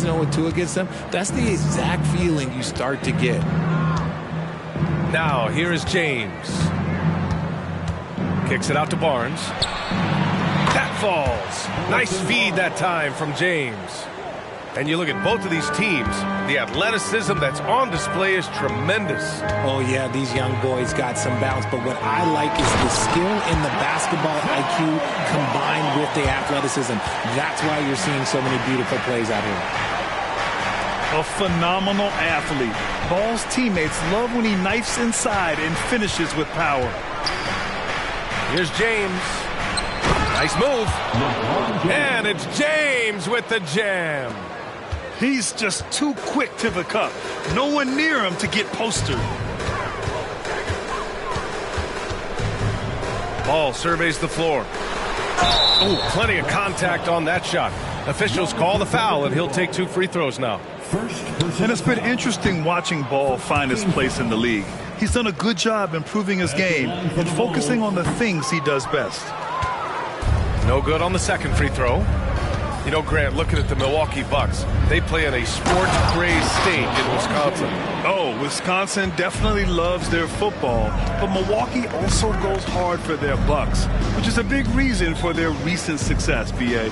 6-0-2 against them, that's the exact feeling you start to get. Now, here is James. Kicks it out to Barnes. That falls. Nice feed that time from James. And you look at both of these teams, the athleticism that's on display is tremendous. Oh, yeah, these young boys got some bounce. But what I like is the skill in the basketball IQ combined with the athleticism. That's why you're seeing so many beautiful plays out here. A phenomenal athlete. Ball's teammates love when he knifes inside and finishes with power. Here's James. Nice move. And it's James with the jam. He's just too quick to the cup. No one near him to get postered. Ball surveys the floor. Oh, plenty of contact on that shot. Officials call the foul, and he'll take 2 free throws now. And it's been interesting watching Ball find his place in the league. He's done a good job improving his game and focusing on the things he does best. No good on the second free throw. You know, Grant, looking at the Milwaukee Bucks, they play in a sports-crazed state in Wisconsin. Oh, Wisconsin definitely loves their football, but Milwaukee also goes hard for their Bucks, which is a big reason for their recent success, B.A.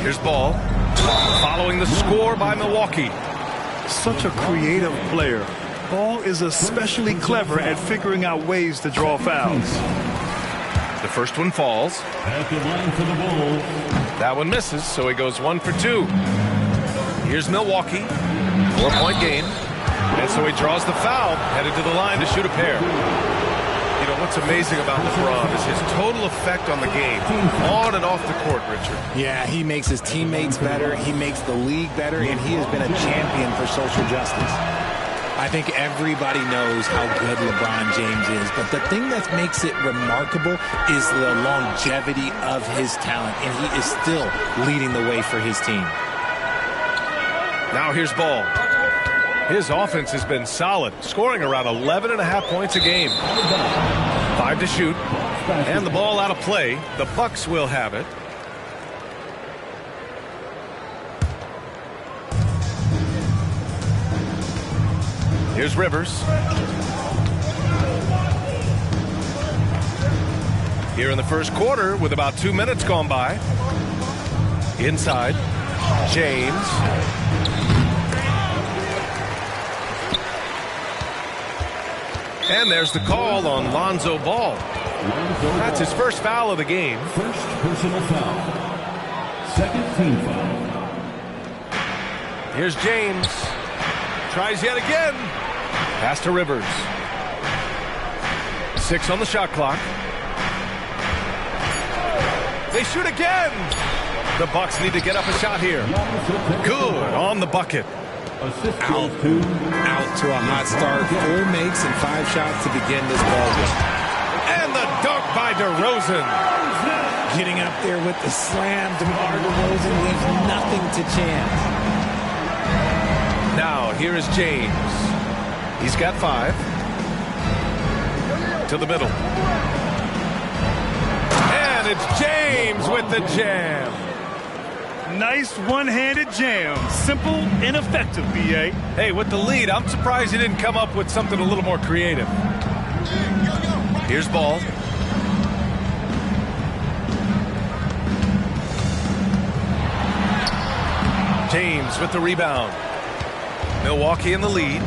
Here's Ball, following the score by Milwaukee. Such a creative player. Ball is especially clever at figuring out ways to draw fouls. The first one falls. At the line for the Bulls. That one misses, so he goes 1 for 2. Here's Milwaukee, 4-point game. And so he draws the foul, headed to the line to shoot a pair. You know, what's amazing about LeBron is his total effect on the game, on and off the court, Richard. Yeah, he makes his teammates better, he makes the league better, and he has been a champion for social justice. I think everybody knows how good LeBron James is, but the thing that makes it remarkable is the longevity of his talent, and he is still leading the way for his team. Now here's Ball. His offense has been solid, scoring around 11.5 points a game. 5 to shoot, and the ball out of play. The Bucks will have it. Here's Rivers. Here in the first quarter with about 2 minutes gone by. Inside, James. And there's the call on Lonzo Ball. That's his first foul of the game. First personal foul. Second team foul. Here's James. Tries yet again. Pass to Rivers. 6 on the shot clock. They shoot again. The Bucks need to get up a shot here. Good on the bucket. Out to a hot start. 4 makes and 5 shots to begin this ball game. And the dunk by DeRozan. Getting up there with the slam. DeMar DeRozan leaves nothing to chance. Now, here is James. He's got 5. To the middle. And it's James with the jam. Nice one-handed jam. Simple and effective, B.A. Hey, with the lead, I'm surprised he didn't come up with something a little more creative. Here's Ball. James with the rebound. Milwaukee in the lead.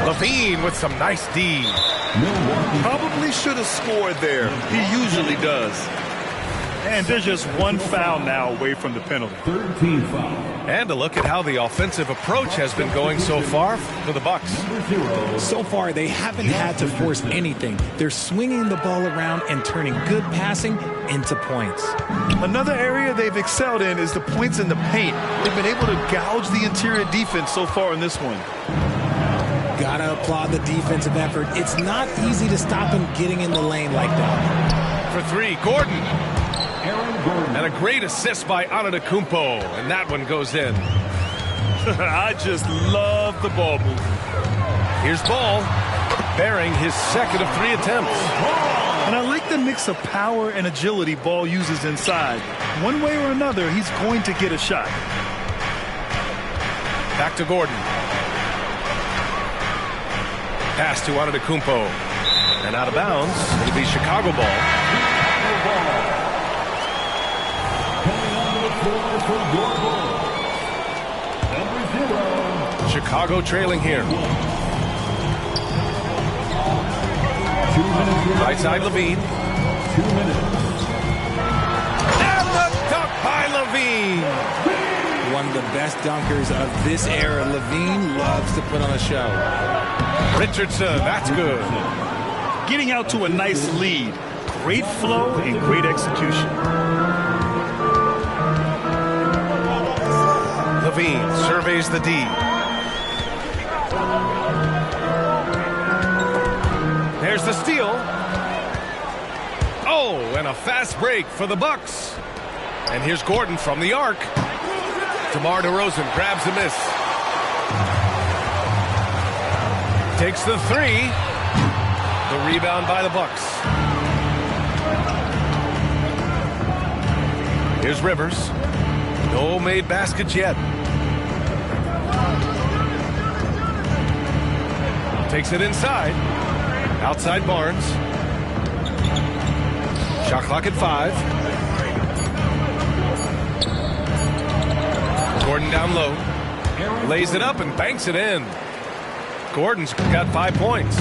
Levine with some nice D. Probably should have scored there. He usually does. And they're just 1 foul now away from the penalty. Third team foul. And a look at how the offensive approach has been going so far for the Bucks. So far, they haven't had to force anything. They're swinging the ball around and turning good passing into points. Another area they've excelled in is the points in the paint. They've been able to gouge the interior defense so far in this one. Gotta applaud the defensive effort. It's not easy to stop him getting in the lane like that. For 3, Gordon. And a great assist by Antetokounmpo. And that one goes in. I just love the ball move. Here's Ball, bearing his second of 3 attempts. And I like the mix of power and agility Ball uses inside. One way or another, he's going to get a shot. Back to Gordon. Pass to Antetokounmpo. And out of bounds. It'll be Chicago ball. Chicago trailing here. Right side, Levine. 2 minutes. And the dunk by Levine. One of the best dunkers of this era. Levine loves to put on a show. Richardson, that's good. Getting out to a nice lead. Great flow and great execution. Levine surveys the D. There's the steal. Oh, and a fast break for the Bucks. And here's Gordon from the arc. DeMar DeRozan grabs a miss. Takes the three. The rebound by the Bucks. Here's Rivers. No made baskets yet. Takes it inside. Outside Barnes. Shot clock at 5. Gordon down low. Lays it up and banks it in. Gordon's got 5 points.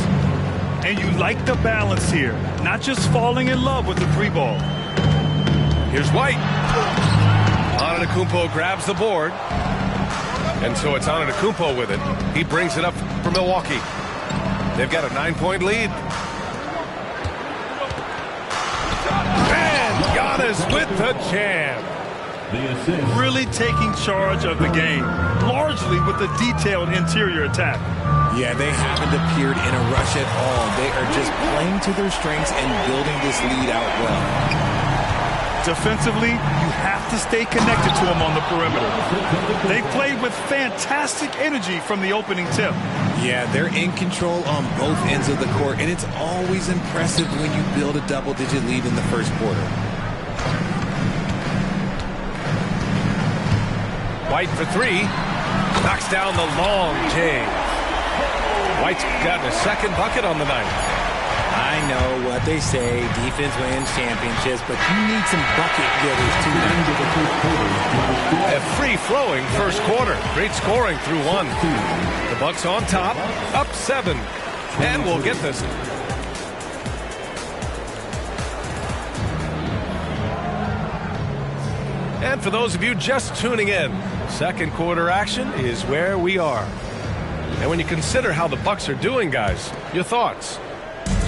And you like the balance here. Not just falling in love with the three ball. Here's White. Antetokounmpo grabs the board. And so it's Antetokounmpo with it. He brings it up for Milwaukee. They've got a 9-point lead. And Giannis with the jam. Really taking charge of the game, largely with a detailed interior attack. Yeah, they haven't appeared in a rush at all. They are just playing to their strengths and building this lead out well. Defensively, you have to stay connected to them on the perimeter. They played with fantastic energy from the opening tip. Yeah, they're in control on both ends of the court, and it's always impressive when you build a double-digit lead in the first quarter. White for 3. Knocks down the long J. White's gotten a second bucket on the night. I know what they say, defense wins championships, but you need some bucket getters tonight. A free-flowing first quarter. Great scoring through 1. The Bucks on top, up 7. And we'll get this. And for those of you just tuning in, second quarter action is where we are. And when you consider how the Bucks are doing, guys, your thoughts?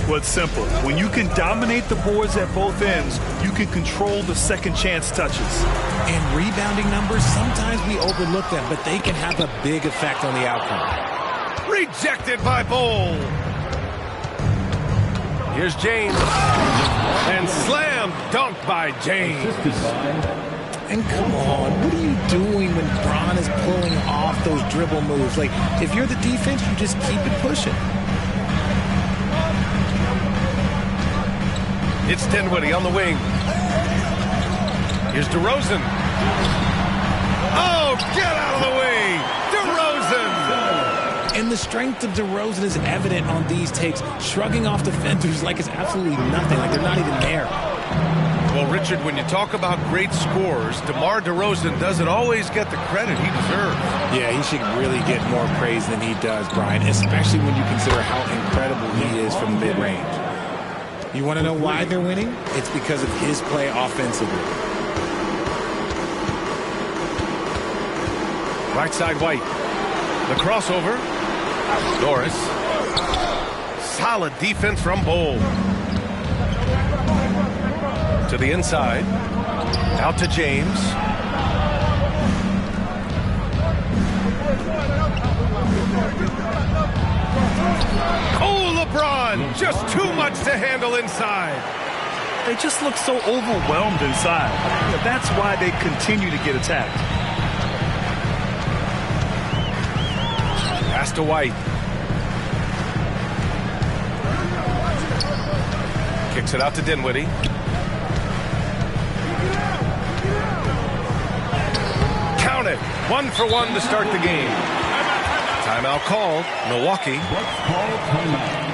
Well, it's simple. When you can dominate the boards at both ends, you can control the second chance touches. And rebounding numbers, sometimes we overlook them, but they can have a big effect on the outcome. Rejected by Bol. Here's James. And slam dunk by James. And come on, what are you doing when Bron is pulling off those dribble moves? Like, if you're the defense, you just keep it pushing. It's Dinwiddie on the wing. Here's DeRozan. Oh, get out of the way! DeRozan! And the strength of DeRozan is evident on these takes, shrugging off defenders like it's absolutely nothing, like they're not even there. Well, Richard, when you talk about great scorers, DeMar DeRozan doesn't always get the credit he deserves. Yeah, he should really get more praise than he does, Brian, especially when you consider how incredible he is from mid-range. You want to know why they're winning? It's because of his play offensively. Right side, White. The crossover. Norris. Solid defense from Bol. To the inside. Out to James. Oh, LeBron! Just too much to handle inside. They just look so overwhelmed inside. That's why they continue to get attacked. Pass to White. Kicks it out to Dinwiddie. Count it. 1 for 1 to start the game. Timeout called. Milwaukee. Call timeout.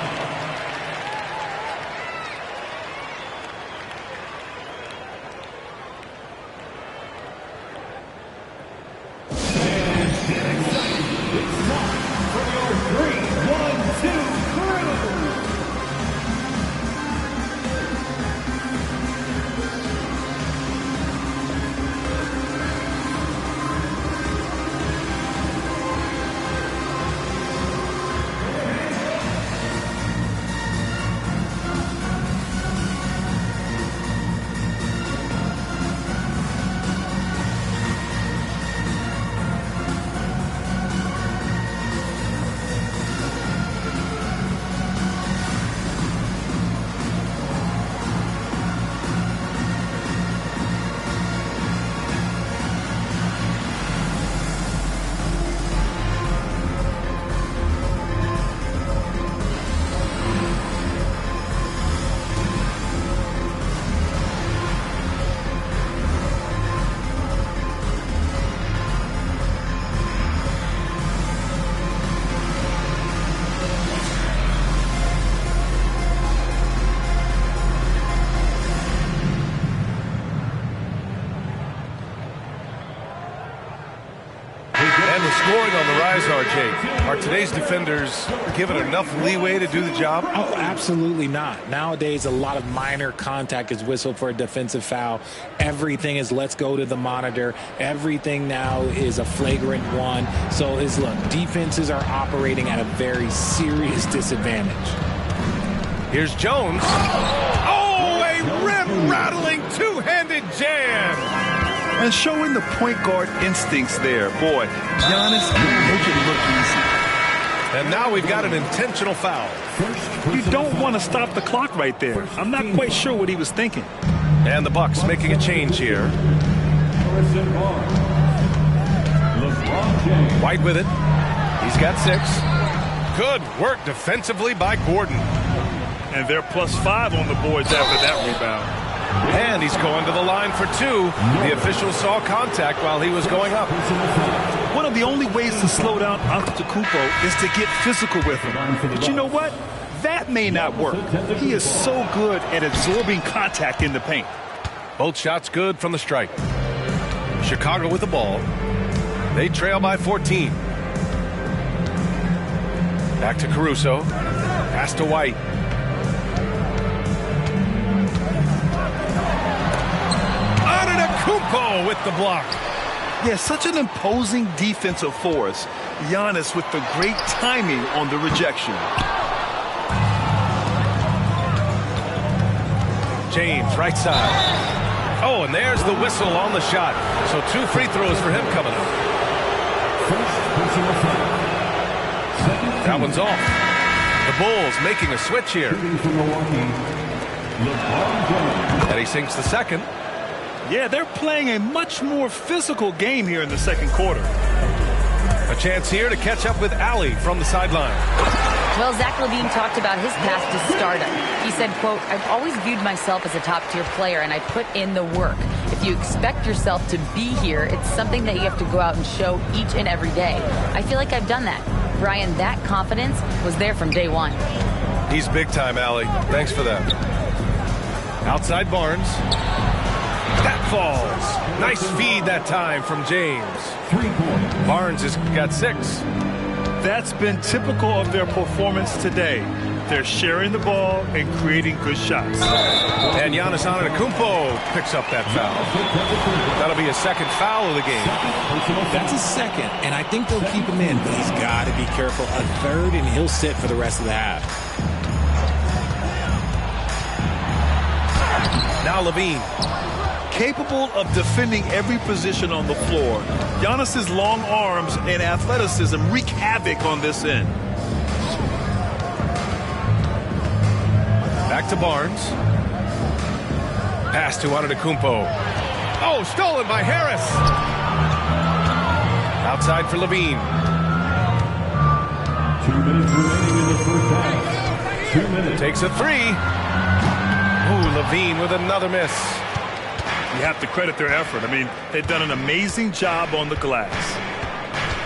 And with scoring on the rise, RJ, are today's defenders given enough leeway to do the job? Oh, absolutely not. Nowadays, a lot of minor contact is whistled for a defensive foul. Everything is let's go to the monitor. Everything now is a flagrant one. So look, defenses are operating at a very serious disadvantage. Here's Jones. Oh, a rim-rattling two-handed jam. And showing the point guard instincts there. Boy, Giannis can make it look easy. And now we've got an intentional foul. You don't want to stop the clock right there. I'm not quite sure what he was thinking. And the Bucks making a change here. White with it. He's got 6. Good work defensively by Gordon. And they're +5 on the boards after that rebound. And he's going to the line for 2. The official saw contact while he was going up. One of the only ways to slow down Antetokounmpo is to get physical with him. But you know what? That may not work. He is so good at absorbing contact in the paint. Both shots good from the stripe. Chicago with the ball. They trail by 14. Back to Caruso. Pass to White. Antetokounmpo with the block. Yeah, such an imposing defensive force. Giannis with the great timing on the rejection. James, right side. Oh, and there's the whistle on the shot. So 2 free throws for him coming up. That one's off. The Bulls making a switch here. And he sinks the second. Yeah, they're playing a much more physical game here in the second quarter. A chance here to catch up with Allie from the sideline. Well, Zach LaVine talked about his path to stardom. He said, quote, "I've always viewed myself as a top-tier player, and I put in the work. If you expect yourself to be here, it's something that you have to go out and show each and every day. I feel like I've done that." Brian, that confidence was there from day one. He's big time, Allie. Thanks for that. Outside Barnes. That falls. Nice feed that time from James. Barnes has got 6. That's been typical of their performance today. They're sharing the ball and creating good shots. And Giannis Antetokounmpo picks up that foul. That'll be a second foul of the game. That's a second, and I think they'll keep him in, but he's got to be careful. A third, and he'll sit for the rest of the half. Now LaVine. Capable of defending every position on the floor. Giannis's long arms and athleticism wreak havoc on this end. Back to Barnes. Pass to Antetokounmpo. Oh, stolen by Harris. Outside for LaVine. 2 minutes remaining in the first half. 2 minutes. Takes a 3. Ooh, Levine with another miss. You have to credit their effort. I mean, they've done an amazing job on the glass.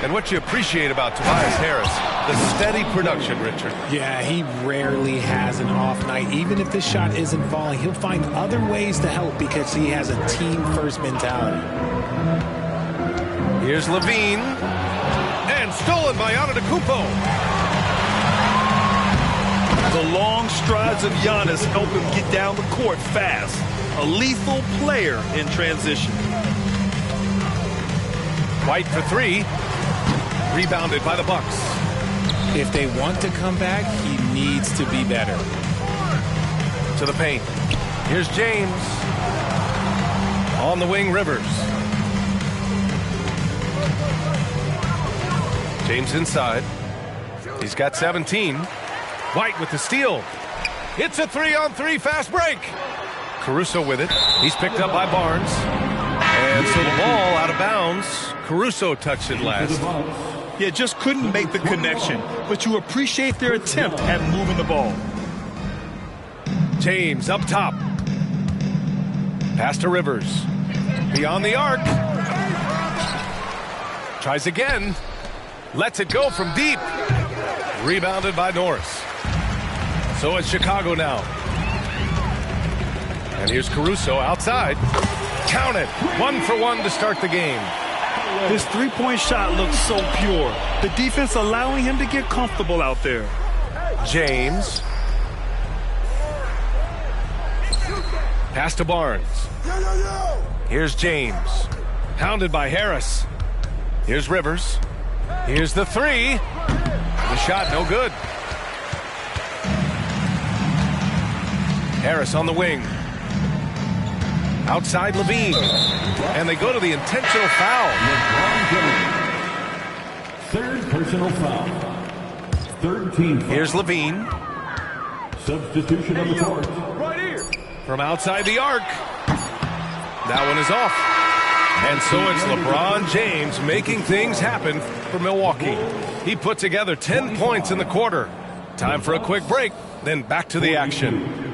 And what you appreciate about Tobias Harris, the steady production, Richard. Yeah, he rarely has an off night. Even if this shot isn't falling, he'll find other ways to help because he has a team-first mentality. Here's Levine. And stolen by Antetokounmpo. The long strides of Giannis help him get down the court fast. A lethal player in transition. White for three. Rebounded by the Bucks. If they want to come back, he needs to be better. To the paint. Here's James. On the wing, Rivers. James inside. He's got 17. White with the steal. It's a 3-on-3 fast break. Caruso with it. He's picked up by Barnes. And so the ball out of bounds. Caruso touched it last. Yeah, just couldn't make the connection. But you appreciate their attempt at moving the ball. James up top. Pass to Rivers. Beyond the arc. Tries again. Lets it go from deep. Rebounded by Norris. So it's Chicago now. And here's Caruso outside. Count it. 1 for 1 to start the game. This three-point shot looks so pure. The defense allowing him to get comfortable out there. James. Pass to Barnes. Here's James. Pounded by Harris. Here's Rivers. Here's the three. The shot no good. Harris on the wing. Outside Levine. And they go to the intentional foul. Third personal foul. Third team foul. Here's Levine. Substitution on the court. From outside the arc. That one is off. And so it's LeBron James making things happen for Milwaukee. He put together 10 points in the quarter. Time for a quick break, then back to the action.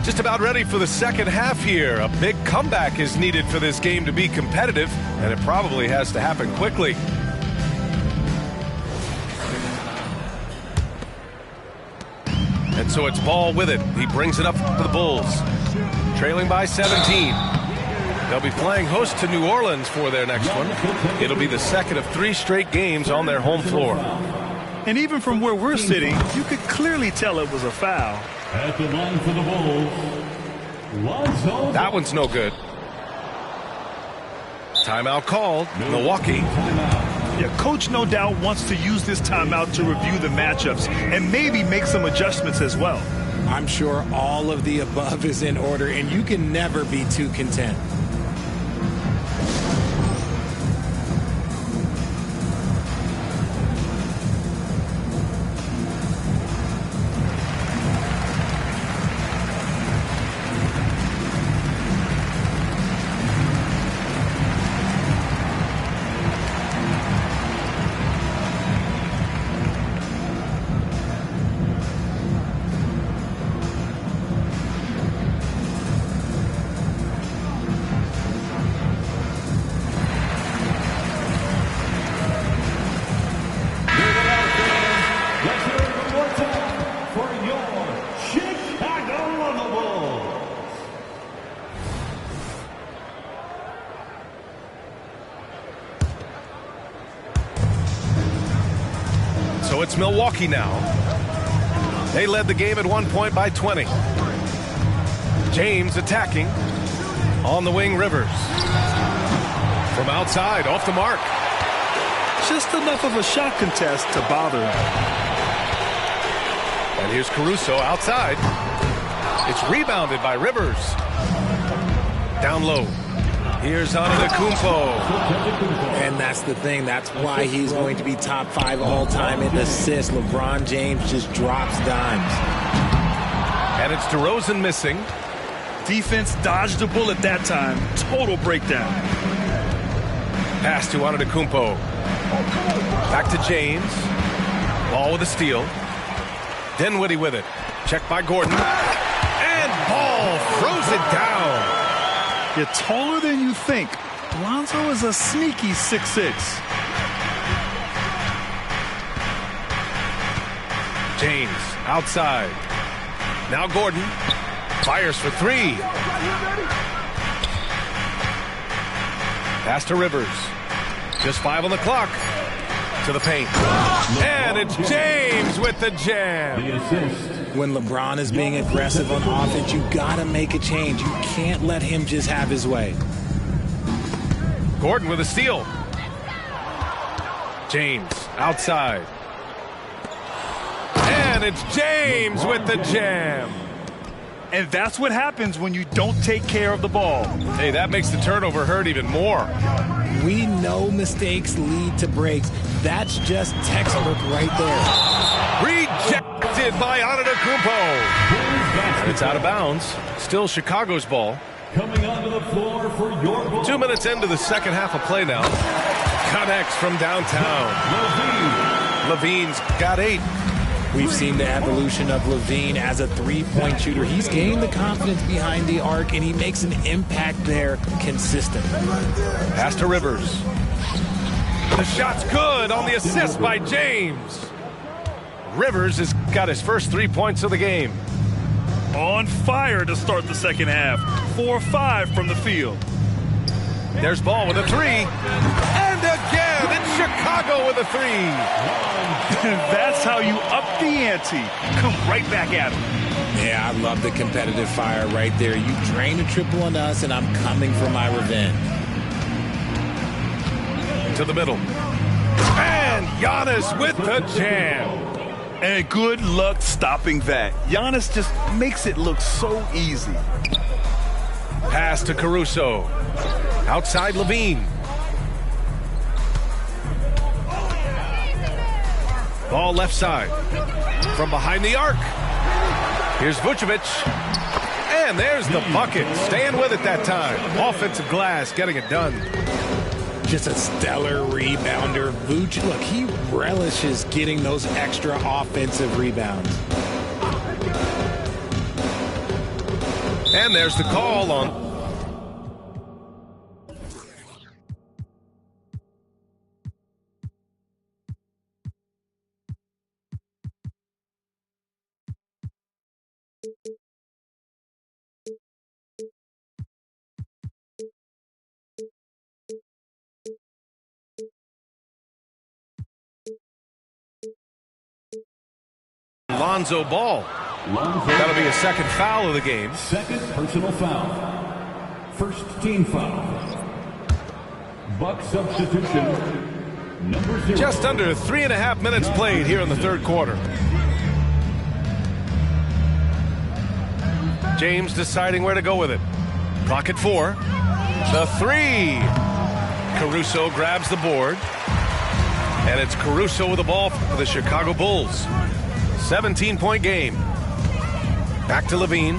Just about ready for the second half here. A big comeback is needed for this game to be competitive, and it probably has to happen quickly. And so it's Ball with it. He brings it up to the Bulls. Trailing by 17. They'll be playing host to New Orleans for their next one. It'll be the second of 3 straight games on their home floor. And even from where we're sitting, you could clearly tell it was a foul. At the line for the Bulls, Lonzo. That one's no good. Timeout called. Milwaukee. Yeah, coach no doubt wants to use this timeout to review the matchups and maybe make some adjustments as well. I'm sure all of the above is in order, and you can never be too content. So it's Milwaukee now. They led the game at 1 point by 20. James attacking. On the wing, Rivers. From outside, off the mark. Just enough of a shot contest to bother him. And here's Caruso outside. It's rebounded by Rivers. Down low. Here's Antetokounmpo. And that's the thing. That's why he's going to be top 5 all-time in assists. LeBron James just drops dimes. And it's DeRozan missing. Defense dodged the bullet that time. Total breakdown. Pass to Antetokounmpo. Back to James. Ball with a steal. Dinwiddie with it. Checked by Gordon. And Ball throws it down. You're taller than you think. Lonzo is a sneaky 6'6". James outside. Now Gordon fires for three. Pass to Rivers. Just 5 on the clock. To the paint. And it's James with the jam. When LeBron is being aggressive on offense, you gotta make a change. You can't let him just have his way. Gordon with a steal. James outside. And it's James with the jam. And that's what happens when you don't take care of the ball. Hey, that makes the turnover hurt even more. We know mistakes lead to breaks. That's just textbook right there. Rejected by Antetokounmpo. And it's out of bounds. Still Chicago's ball. Coming onto the floor for your ball. 2 minutes into the second half of play now. Connects from downtown. Levine's got 8. We've seen the evolution of Levine as a three-point shooter. He's gained the confidence behind the arc, and he makes an impact there consistent. Pass to Rivers. The shot's good on the assist by James. Rivers has got his first 3 points of the game. On fire to start the second half. 4-5 from the field. There's Ball with a 3. And again, it's Chicago with a 3. That's how you up the ante. Come right back at him. Yeah, I love the competitive fire right there. You drain a triple on us, and I'm coming for my revenge. To the middle. And Giannis with the jam. And good luck stopping that. Giannis just makes it look so easy. Pass to Caruso. Outside Levine. Ball left side. From behind the arc. Here's Vucevic. And there's the bucket. Staying with it that time. Offensive glass getting it done. Just a stellar rebounder. Vuce, look, he relishes getting those extra offensive rebounds. And there's the call on Lonzo Ball. That'll be a second foul of the game. Second personal foul. First team foul. Buck substitution. Number 0. Just under 3.5 minutes played here in the third quarter. James deciding where to go with it. Clock at 4. The 3. Caruso grabs the board. And it's Caruso with the ball for the Chicago Bulls. 17-point game. Back to Levine.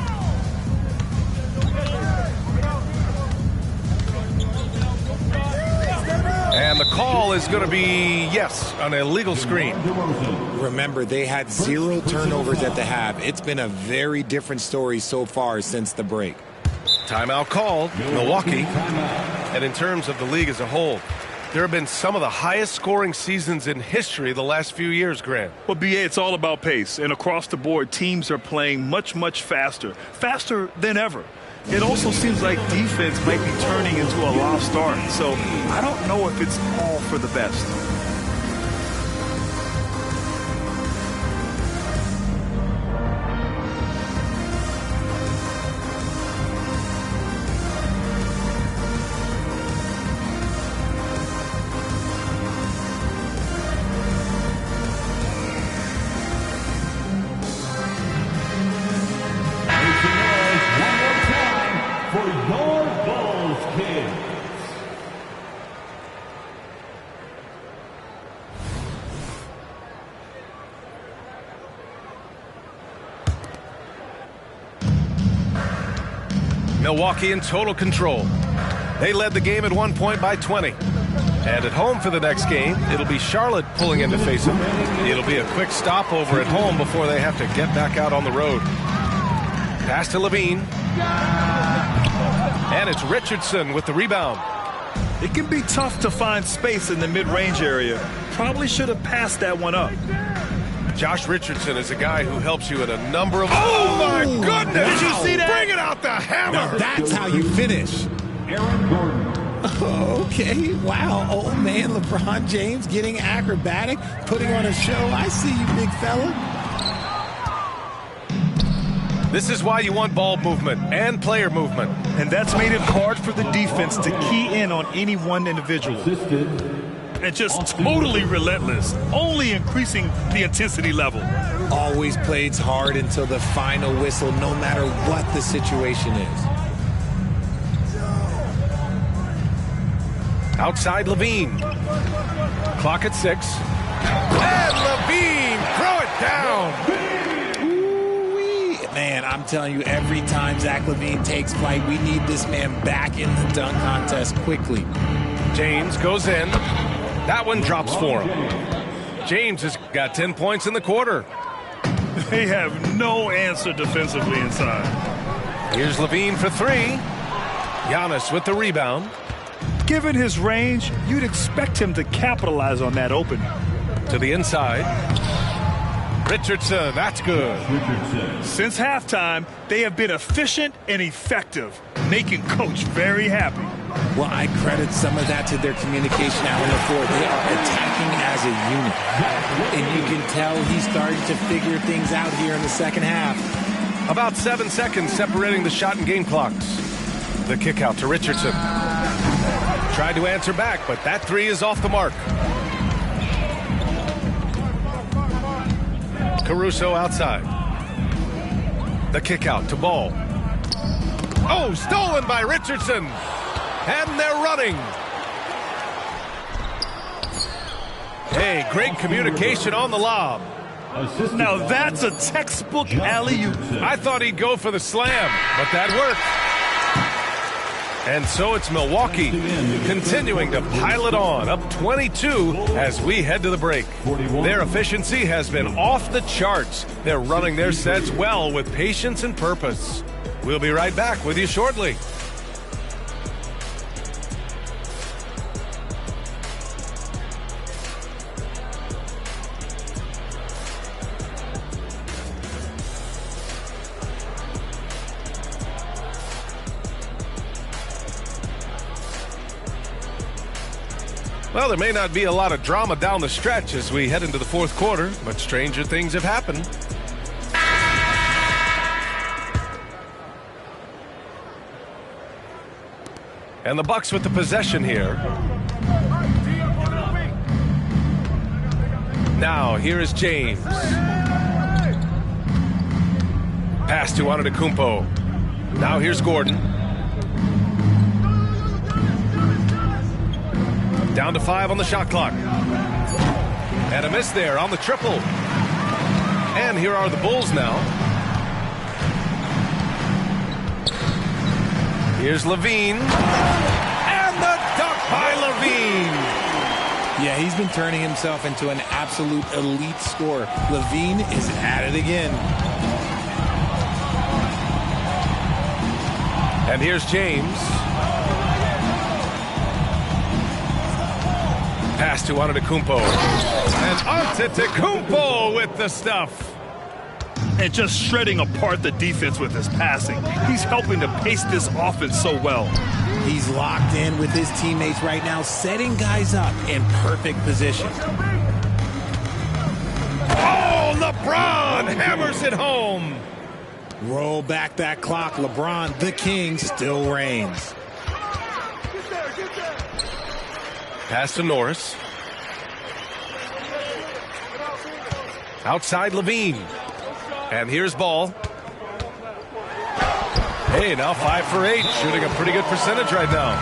And the call is going to be, yes, an illegal screen. Remember, they had 0 turnovers at the half. It's been a very different story so far since the break. Timeout called, Milwaukee. And in terms of the league as a whole, there have been some of the highest scoring seasons in history the last few years, Grant. Well, BA, it's all about pace. And across the board, teams are playing much, much faster. Faster than ever. It also seems like defense might be turning into a lost start. So I don't know if it's all for the best. Milwaukee in total control. They led the game at one point by 20. And at home for the next game, it'll be Charlotte pulling in to face them. It'll be a quick stopover at home before they have to get back out on the road. Pass to Levine. And it's Richardson with the rebound. It can be tough to find space in the mid-range area. Probably should have passed that one up. Josh Richardson is a guy who helps you in a number of... Oh, my goodness! Did you see that? Bring it out the hammer! Now that's how you finish. Aaron Gordon. Okay, wow. Old man LeBron James getting acrobatic, putting on a show. I see you, big fella. This is why you want ball movement and player movement. And that's made it hard for the defense to key in on any one individual. Assisted. And just totally relentless, only increasing the intensity level. Always plays hard until the final whistle, no matter what the situation is. Outside Levine. Clock at 6. And Levine, throw it down. Ooh-wee. Man, I'm telling you, every time Zach Levine takes flight, we need this man back in the dunk contest quickly. James goes in. That one drops for him. James has got 10 points in the quarter. They have no answer defensively inside. Here's Levine for 3. Giannis with the rebound. Given his range, you'd expect him to capitalize on that opening. To the inside. Richardson, that's good. Since halftime, they have been efficient and effective, making Coach very happy. Well, I credit some of that to their communication out on the floor. They are attacking as a unit. And you can tell he's starting to figure things out here in the second half. About 7 seconds separating the shot and game clocks. The kick out to Richardson. Tried to answer back, but that 3 is off the mark. Caruso outside. The kick out to Ball. Oh, stolen by Richardson. And they're running. Hey, great communication on the lob. Now that's a textbook alley-oop. I thought he'd go for the slam, but that worked. And so it's Milwaukee continuing to pile it on, up 22 as we head to the break. Their efficiency has been off the charts. They're running their sets well with patience and purpose. We'll be right back with you shortly. Well, there may not be a lot of drama down the stretch as we head into the fourth quarter, but stranger things have happened. And the Bucks with the possession here. Now, here is James. Pass to Antetokounmpo. Now here's Gordon. Down to 5 on the shot clock. And a miss there on the triple. And here are the Bulls now. Here's Levine. And the dunk by Levine. Yeah, he's been turning himself into an absolute elite scorer. Levine is at it again. And here's James. Pass to Antetokounmpo. And Antetokounmpo with the stuff. And just shredding apart the defense with his passing. He's helping to pace this offense so well. He's locked in with his teammates right now, setting guys up in perfect position. Oh, LeBron hammers it home. Roll back that clock. LeBron, the king, still reigns. Pass to Norris. Outside Levine. And here's Ball. Hey, now 5 for 8. Shooting a pretty good percentage right now.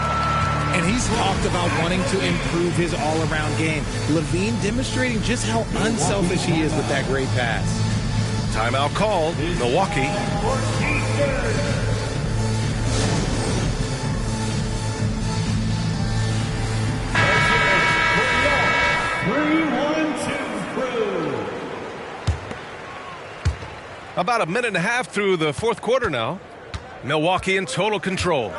And he's talked about wanting to improve his all-around game. Levine demonstrating just how unselfish he is with that great pass. Timeout called. Milwaukee. About a minute and a half through the fourth quarter now. Milwaukee in total control.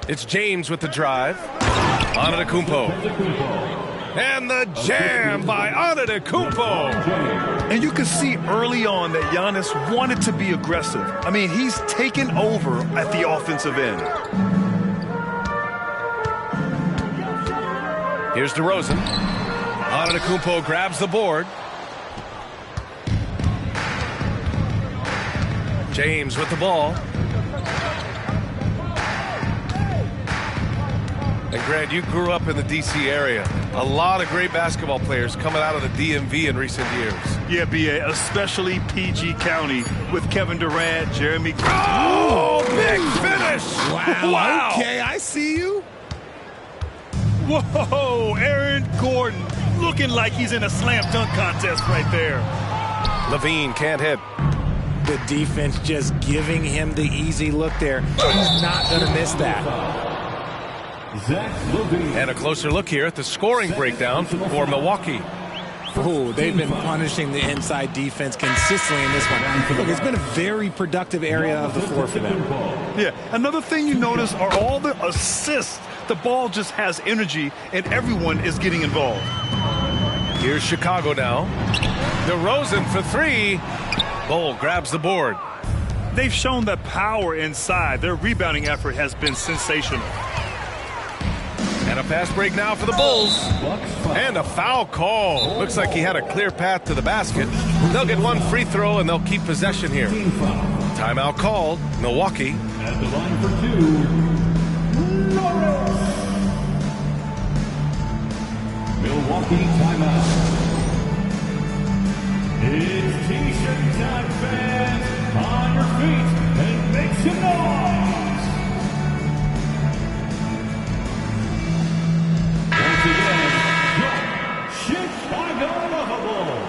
It's James with the drive. Antetokounmpo. And the jam by Antetokounmpo. And you can see early on that Giannis wanted to be aggressive. I mean, he's taken over at the offensive end. Here's DeRozan. Antetokounmpo grabs the board. James with the ball. And Grant, you grew up in the D.C. area. A lot of great basketball players coming out of the DMV in recent years. Yeah, B.A., especially PG County with Kevin Durant, Jeremy. Oh, big finish! Wow. Okay, I see you. Whoa, Aaron Gordon looking like he's in a slam dunk contest right there. Levine can't hit. The defense just giving him the easy look there. He's not going to miss that. And a closer look here at the scoring breakdown for Milwaukee. Oh, they've been punishing the inside defense consistently in this one. Look, it's been a very productive area of the floor for them. Yeah, another thing you notice are all the assists. The ball just has energy, and everyone is getting involved. Here's Chicago now. DeRozan for three. Bol grabs the board. They've shown that power inside. Their rebounding effort has been sensational. And a fast break now for the Bulls. And a foul call. Looks like he had a clear path to the basket. They'll get one free throw, and they'll keep possession here. Timeout called. Milwaukee. At the line for two, Norris. Milwaukee timeout. It's T-shirt time, fans. On your feet and make some noise. Once again, your Chicago Bulls.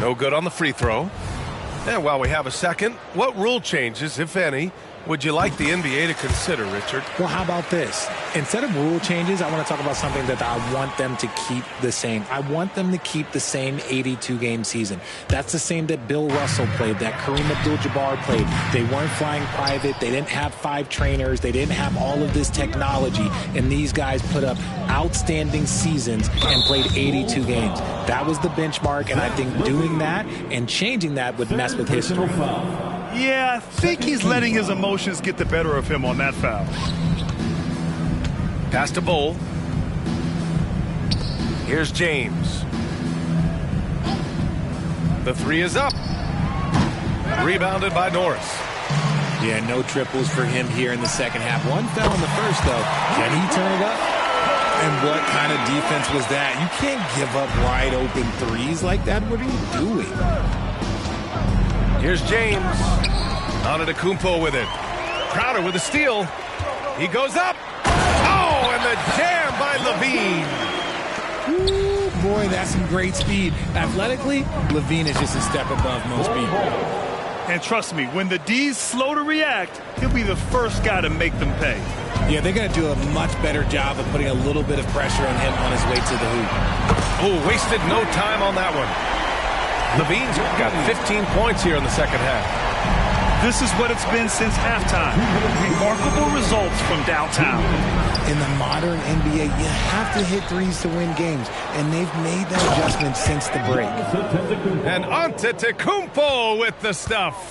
No good on the free throw. And while we have a second, what rule changes, if any, would you like the NBA to consider, Richard? Well, how about this? Instead of rule changes, I want to talk about something that I want them to keep the same. I want them to keep the same 82-game season. That's the same that Bill Russell played, that Kareem Abdul-Jabbar played. They weren't flying private. They didn't have 5 trainers. They didn't have all of this technology. And these guys put up outstanding seasons and played 82 games. That was the benchmark, and I think doing that and changing that would mess with history. Yeah, I think he's letting his emotions get the better of him on that foul. Pass to Bol. Here's James. The three is up. Rebounded by Norris. Yeah, no triples for him here in the second half. One fell in the first, though. Can he turn it up? And what kind of defense was that? You can't give up wide open threes like that. What are you doing? Here's James. Antetokounmpo with it. Crowder with a steal. He goes up. Oh, and the jam by Levine. Ooh, boy, that's some great speed. Athletically, Levine is just a step above most people. And trust me, when the D's slow to react, he'll be the first guy to make them pay. Yeah, they're going to do a much better job of putting a little bit of pressure on him on his way to the hoop. Oh, wasted no time on that one. Levine's got 15 points here in the second half. This is what it's been since halftime. Remarkable results from downtown. In the modern NBA, you have to hit threes to win games, and they've made that adjustment since the break. And Antetokounmpo with the stuff.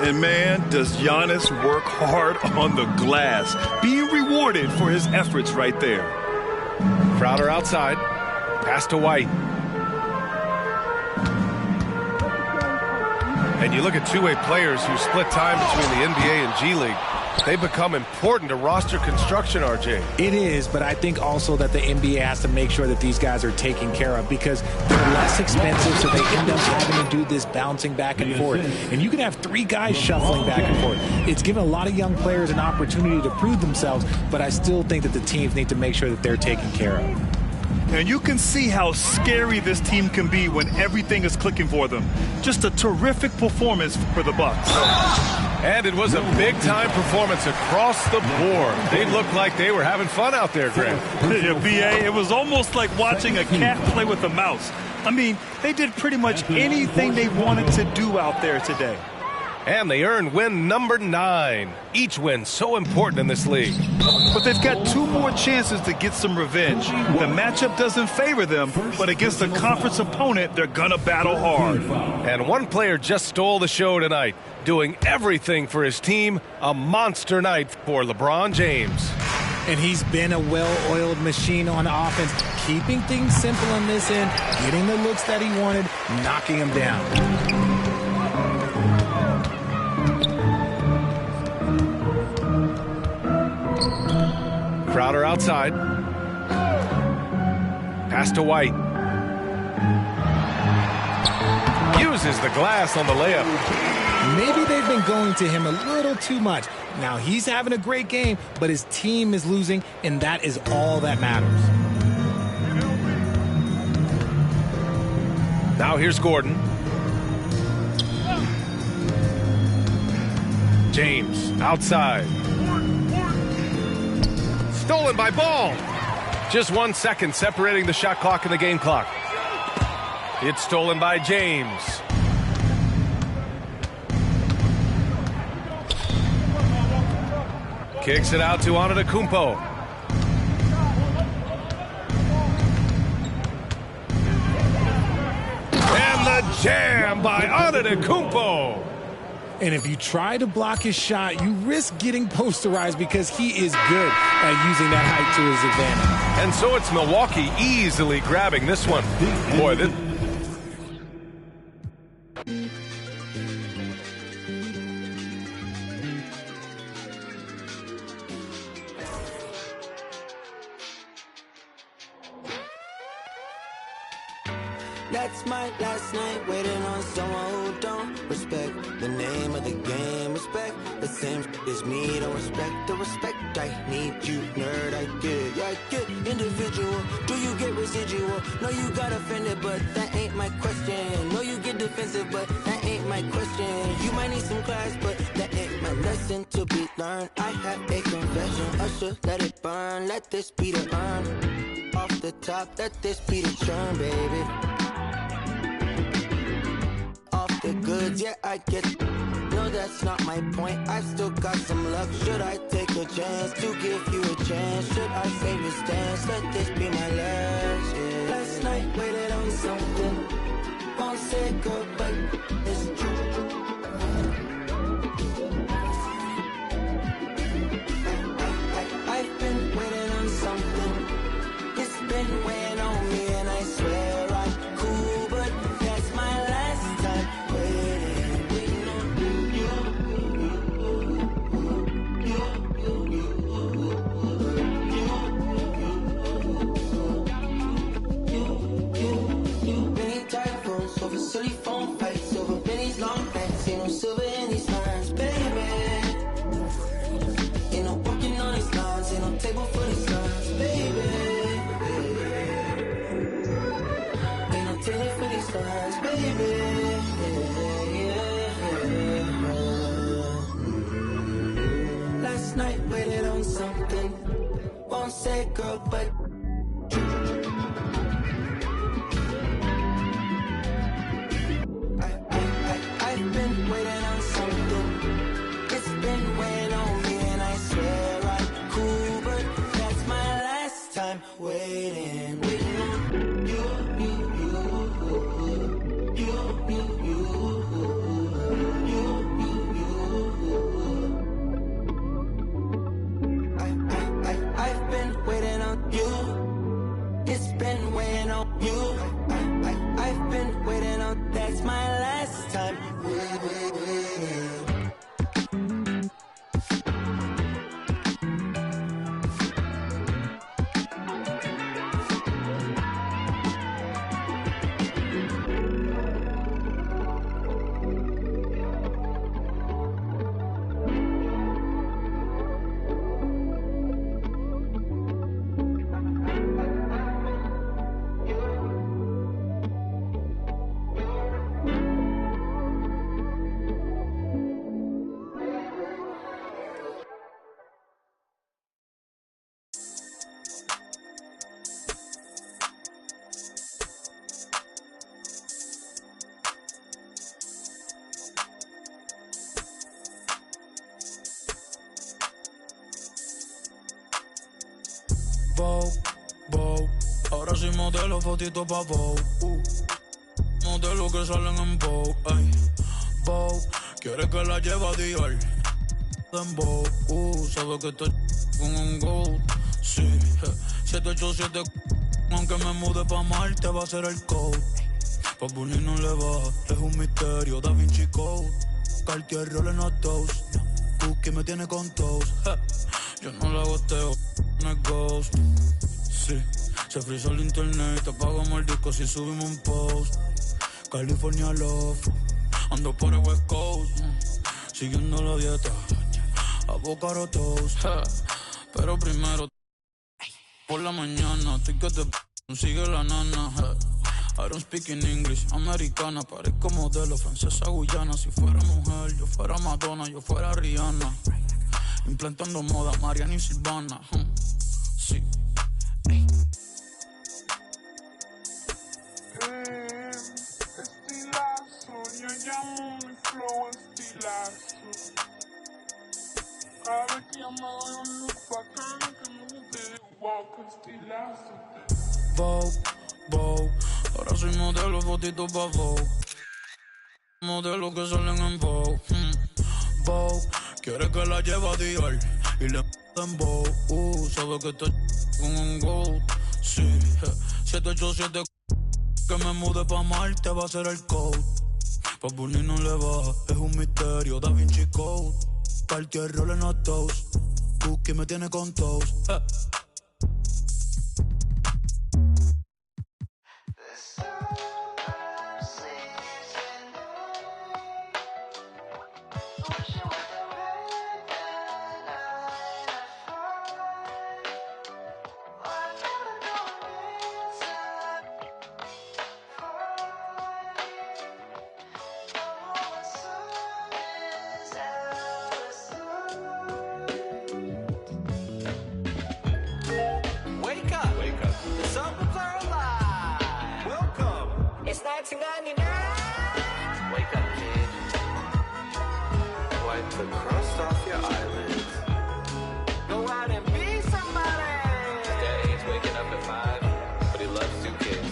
And man, does Giannis work hard on the glass, being rewarded for his efforts right there. Crowder outside. Pass to White. And you look at two-way players who split time between the NBA and G League. They've become important to roster construction, RJ. It is, but I think also that the NBA has to make sure that these guys are taken care of because they're less expensive, so they end up having to do this bouncing back and forth. And you can have 3 guys shuffling back and forth. It's given a lot of young players an opportunity to prove themselves, but I still think that the teams need to make sure that they're taken care of. And you can see how scary this team can be when everything is clicking for them. Just a terrific performance for the Bucks. And it was a big-time performance across the board. They looked like they were having fun out there, Greg. Yeah, BA, it was almost like watching a cat play with a mouse. I mean, they did pretty much anything they wanted to do out there today. And they earned win number 9. Each win so important in this league. But they've got 2 more chances to get some revenge. The matchup doesn't favor them, but against a conference opponent, they're gonna battle hard. And one player just stole the show tonight, doing everything for his team. A monster night for LeBron James. And he's been a well-oiled machine on offense, keeping things simple on this end, getting the looks that he wanted, knocking them down. Crowder outside. Pass to White. Uses the glass on the layup. Maybe they've been going to him a little too much. Now he's having a great game, but his team is losing, and that is all that matters. Now here's Gordon. James outside. Stolen by Ball. Just 1 second separating the shot clock and the game clock. It's stolen by James. Kicks it out to Antetokounmpo. And the jam by Antetokounmpo. And if you try to block his shot, you risk getting posterized because he is good at using that height to his advantage. And so it's Milwaukee easily grabbing this one. Boy, this... That's my last night waiting on someone who don't respect the name of the game. Respect the same as me, don't respect the respect. I need you, nerd. I get, yeah, I get individual. Do you get residual? No, you got offended, but that ain't my question. No, you get defensive, but that ain't my question. You might need some class, but that ain't my lesson to be learned. I have a confession. Usher, let it burn. Let this be the urn. Off the top, let this be the churn, baby. The goods, yeah, I get. No, that's not my point. I still got some luck. Should I take a chance to give you a chance? Should I save a stance? Let this be my last. Yeah. Last night waited on something. Won't say goodbye. It's true. I've been waiting on something. It's been weighing on me, and I swear I'm cool, but that's my last time. Silly phone fights over Benny's long nights. Ain't no silver in these lines, baby. Ain't no walking on these lines. Ain't no table for these lines, baby. Ain't no table for these lines, baby. Last night waited on something. Won't say girl, but I've been waiting on something. It's been weighing on me, and I swear I'm cool, but that's my last time waiting. Waiting on you. I've been waiting on you. modelo, fotito pa' Vogue. Modelo que salen en Vogue, ey. Vogue, quiere que la lleve a Dior. Dembow, sabe que estoy con un gold. Sí, 787, aunque me mude pa' Marte va a ser el code. Pa' Bunny no le va, es un misterio, Da Vinci Code. Cartier Rolling a toast, Cookie me tiene con toast. Yo no la goteo, no es ghost. Sí, se frisa el internet, te pagamos el disco si subimos un post. California Love, ando por el West Coast, siguiendo la dieta, avocado toast. Pero primero, por la mañana, estoy que te sigue la nana. I don't speak in English, americana, parezco modelo, francesa guyana. Si fuera mujer, yo fuera Madonna, yo fuera Rihanna. Implantando moda, Mariana y Silvana. Sí. Estilazo, yo llamo mi flow estilazo. Cada vez que yo me doy un look bacano que me guste, wow, que estilazo. Vogue, ahora soy modelo, fotito pa' Vogue. Modelo que salen en Vogue. Vogue, quiere que la lleve a Dior y le en Vogue. Sabe que estoy con un gold. Sí, 787, que me mude pa' Marte va a ser el code. Pa' Bunny no le va, es un misterio, Da Vinci Code. Cartier Rolling a toast, Cookie me tiene con toast. Wake up, kid. Wipe the crust off your eyelids. Go out and be somebody. Daddy's waking up at 5, but he loves 2 kids.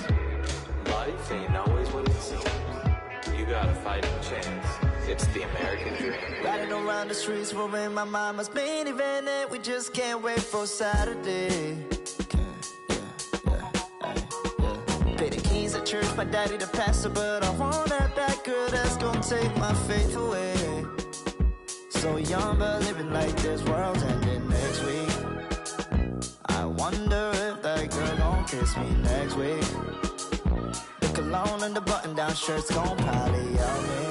Life ain't always what it seems. You got a fighting chance. It's the American dream. Riding around the streets, wearing my mama's minivan, and we just can't wait for Saturday. Pay the keys at church, my daddy the pastor, but I want that bad girl that's gonna take my faith away. So young, but living like this world's ending next week. I wonder if that girl gon' kiss me next week. The cologne and the button-down shirt's gon' probably out me.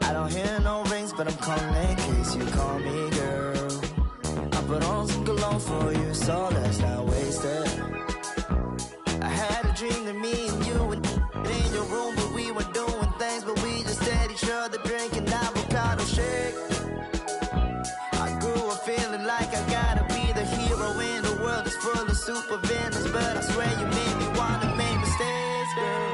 I don't hear no rings, but I'm calling in case you call me, girl. I put on some cologne for you, so let's not waste it. I had a dream that me and you were in your room, but we were doing things, but we just had each other drinking avocado shake. I grew up feeling like I gotta be the hero in the world that's full of super villains, but I swear you made me wanna make mistakes, girl.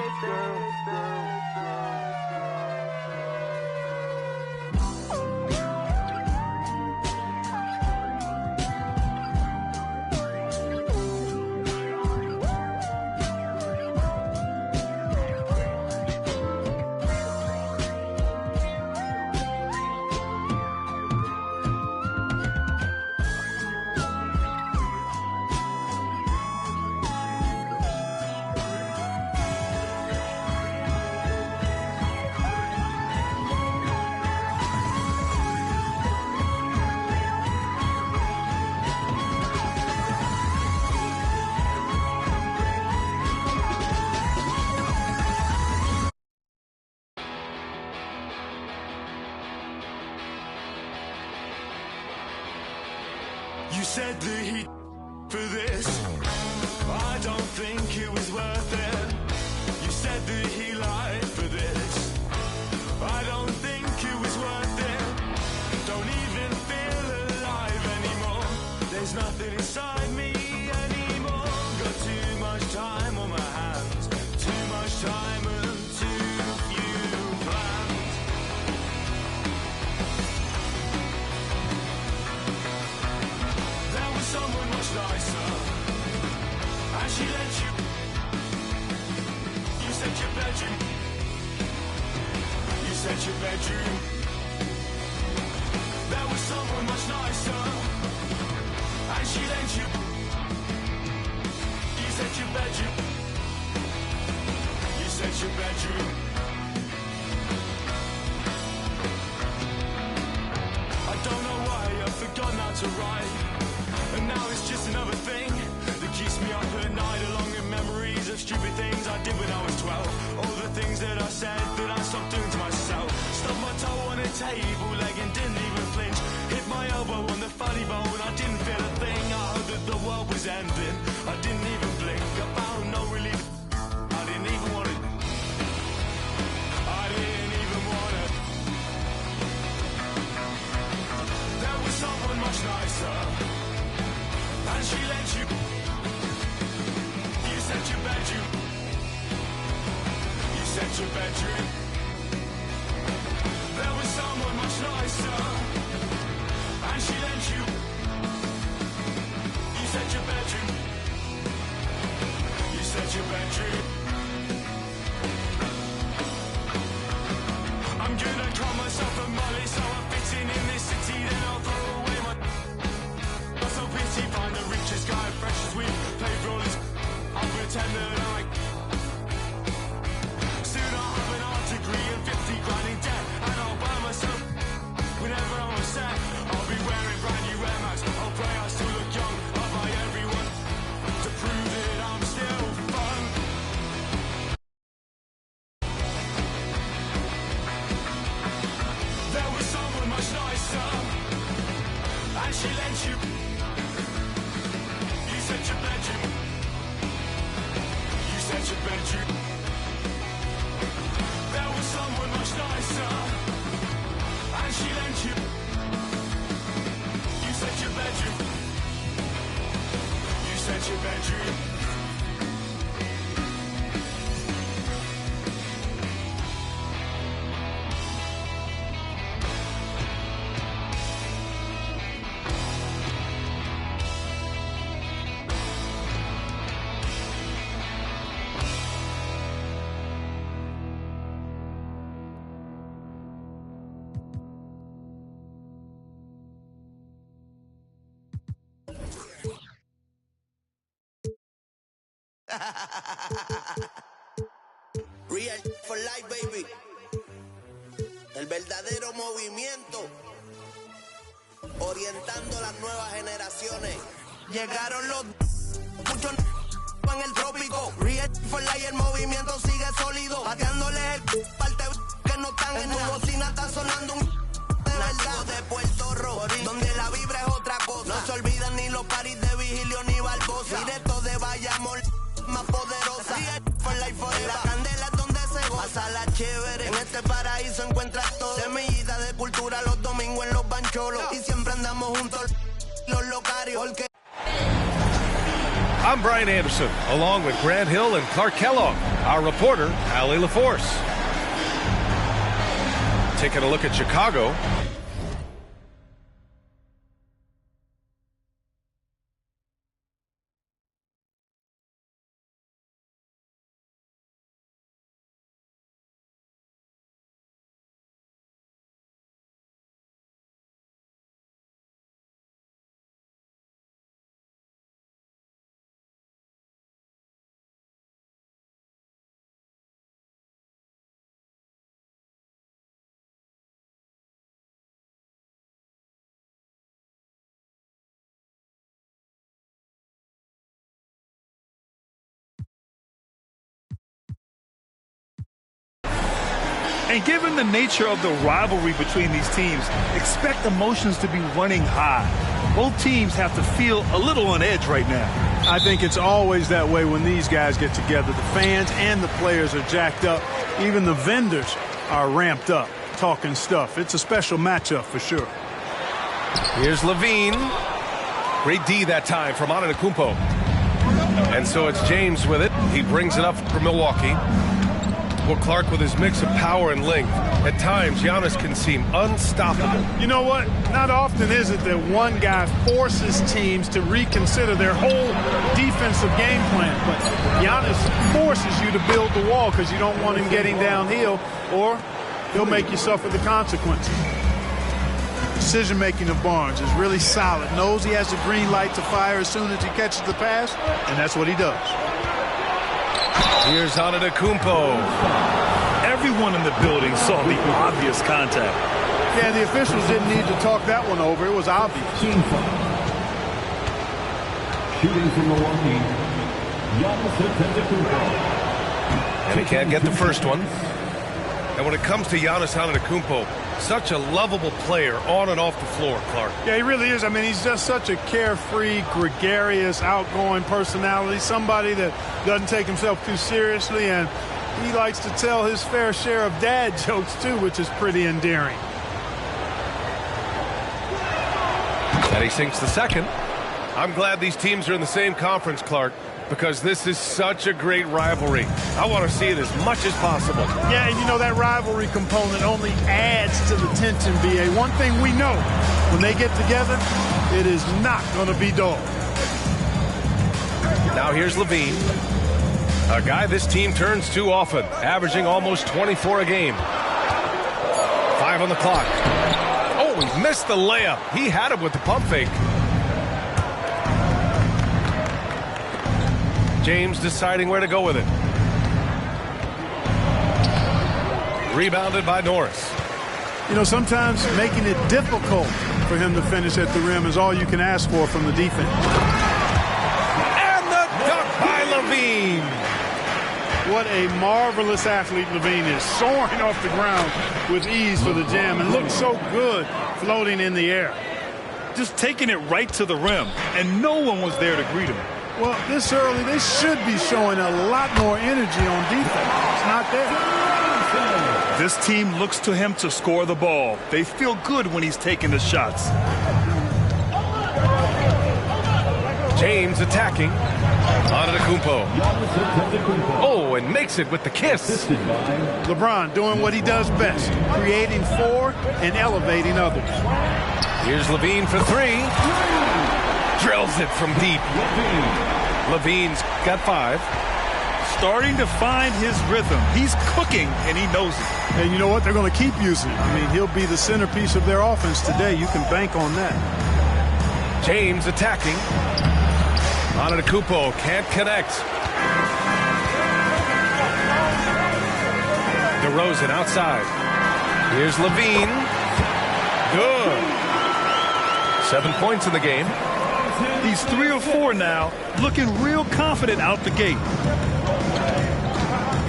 You said the heat for this. I don't think it was worth it. You said that he lied for this. I don't think it was worth it. Don't even feel alive anymore. There's nothing inside me anymore. Got too much time on my hands. Too much time and too few plans. There was someone much nicer, and she let you bedroom. There was someone much nicer, and she lent you. You said your bedroom. You said your bedroom. I don't know why I've forgotten how to write, and now it's just another thing that keeps me up at night, along with memories of stupid things I did when I was 12. All the things that I said that I stopped doing to myself. Stubbed my toe on a table leg and didn't even flinch. Hit my elbow on the funny bone, I didn't feel a thing. I heard that the world was ending, I didn't even blink. I found no relief, I didn't even want it. I didn't even want it. There was someone much nicer, and she let you. You said your bedroom. You said your bedroom. There was someone much nicer, and she let you. You said your bedroom. You said your bedroom. I'm gonna call myself a molly, so I'm fitting in this city, then I'll throw away my. So pity, find the richest guy, fresh as we play rollers. I'll pretend that I. Soon I'll have an art degree and 50 grand in debt, and I'll buy myself whenever I'm upset. I'll be wearing brand new Air Max. I'll pray I still look young. I'll buy everyone to prove that I'm still fun. There was someone much nicer, and she lent you. You said your bedroom. You said your bedroom. There was someone much nicer, and she lent you. You said your bedroom. You said your bedroom. Real for life, baby. El verdadero movimiento. Orientando las nuevas generaciones. Llegaron los muchos en el trópico. Real for life, el movimiento sigue sólido. Pateándoles el parte que no están en tu bocina, está sonando un de verdad de Puerto Rico, donde la vibra es otra cosa. No se olvidan ni los paris de Vigilio ni Barbosa. Directo de Bayamón, más poderosa. For life forever. La candela es donde se goza la chévere. En este paraíso encuentras todo. Semillita de cultura los domingos en los bancholos. Y siempre andamos juntos los locarios. Porque I'm Brian Anderson, along with Grant Hill and Clark Kellogg, our reporter, Allie LaForce. Taking a look at Chicago. And given the nature of the rivalry between these teams, expect emotions to be running high. Both teams have to feel a little on edge right now. I think it's always that way when these guys get together. The fans and the players are jacked up. Even the vendors are ramped up, talking stuff. It's a special matchup for sure. Here's Levine. Great D that time from Antetokounmpo. And so it's James with it. He brings it up for Milwaukee. Well, Clark, with his mix of power and length, at times Giannis can seem unstoppable. You know what? Not often is it that one guy forces teams to reconsider their whole defensive game plan. But Giannis forces you to build the wall because you don't want him getting downhill or he'll make you suffer the consequences. Decision-making of Barnes is really solid. Knows he has the green light to fire as soon as he catches the pass, and that's what he does. Here's Antetokounmpo. Everyone in the building saw the obvious contact. Yeah, the officials didn't need to talk that one over. It was obvious. Shooting from Milwaukee, Giannis Antetokounmpo. And he can't get the first one. And when it comes to Giannis Antetokounmpo, such a lovable player on and off the floor, Clark. Yeah, he really is. I mean, he's just such a carefree, gregarious, outgoing personality. Somebody that doesn't take himself too seriously, and he likes to tell his fair share of dad jokes, too, which is pretty endearing. And he sinks the second. I'm glad these teams are in the same conference, Clark, because this is such a great rivalry. I want to see it as much as possible. Yeah, and you know, that rivalry component only adds to the tension, B.A. One thing we know, when they get together, it is not going to be dull. Now here's Levine, a guy this team turns to often, averaging almost 24 a game. 5 on the clock. Oh, he missed the layup. He had him with the pump fake. James deciding where to go with it. Rebounded by Norris. You know, sometimes making it difficult for him to finish at the rim is all you can ask for from the defense. And the dunk by Levine. What a marvelous athlete Levine is, soaring off the ground with ease for the jam, and looks so good floating in the air. Just taking it right to the rim, and no one was there to greet him. Well, this early, they should be showing a lot more energy on defense. It's not there. This team looks to him to score the ball. They feel good when he's taking the shots. James attacking. Antetokounmpo. Oh, and makes it with the kiss. LeBron doing what he does best, creating for and elevating others. Here's Levine for 3. Drills it from deep. Levine's got 5. Starting to find his rhythm. He's cooking, and he knows it. And you know what? They're going to keep using it. I mean, he'll be the centerpiece of their offense today. You can bank on that. James attacking. Antetokounmpo can't connect. DeRozan outside. Here's Levine. Good. 7 points in the game. He's 3 or 4 now, looking real confident out the gate.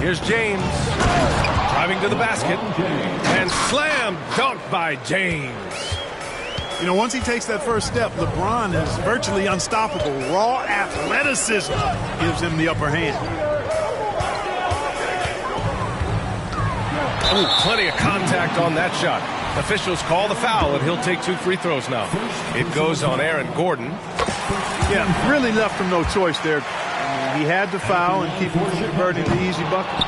Here's James. Driving to the basket. And slam dunk by James. You know, once he takes that first step, LeBron is virtually unstoppable. Raw athleticism gives him the upper hand. Oh, plenty of contact on that shot. Officials call the foul, and he'll take 2 free throws now. It goes on Aaron Gordon. Yeah, really left him no choice there. I mean, he had to foul and keep converting the easy bucket.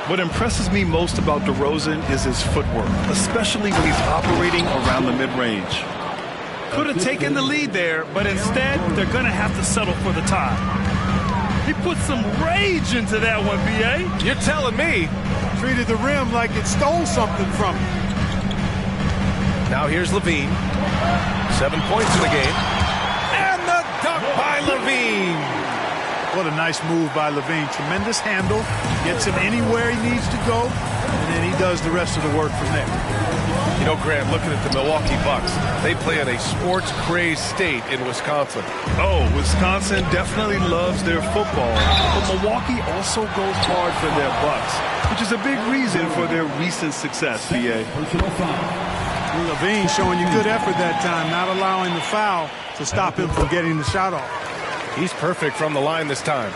What impresses me most about DeRozan is his footwork, especially when he's operating around the mid-range. Could have taken the lead there, but instead, they're going to have to settle for the tie. He put some rage into that one, B.A. You're telling me. Treated the rim like it stole something from him. Now here's Levine. 7 points in the game. And the dunk by Levine. What a nice move by Levine. Tremendous handle. Gets him anywhere he needs to go. And then he does the rest of the work from there. You know, Grant, looking at the Milwaukee Bucks, they play in a sports-crazed state in Wisconsin. Oh, Wisconsin definitely loves their football. But Milwaukee also goes hard for their Bucks, which is a big reason for their recent success, B.A. Levine showing you good effort that time, not allowing the foul to stop him from getting the shot off. He's perfect from the line this time.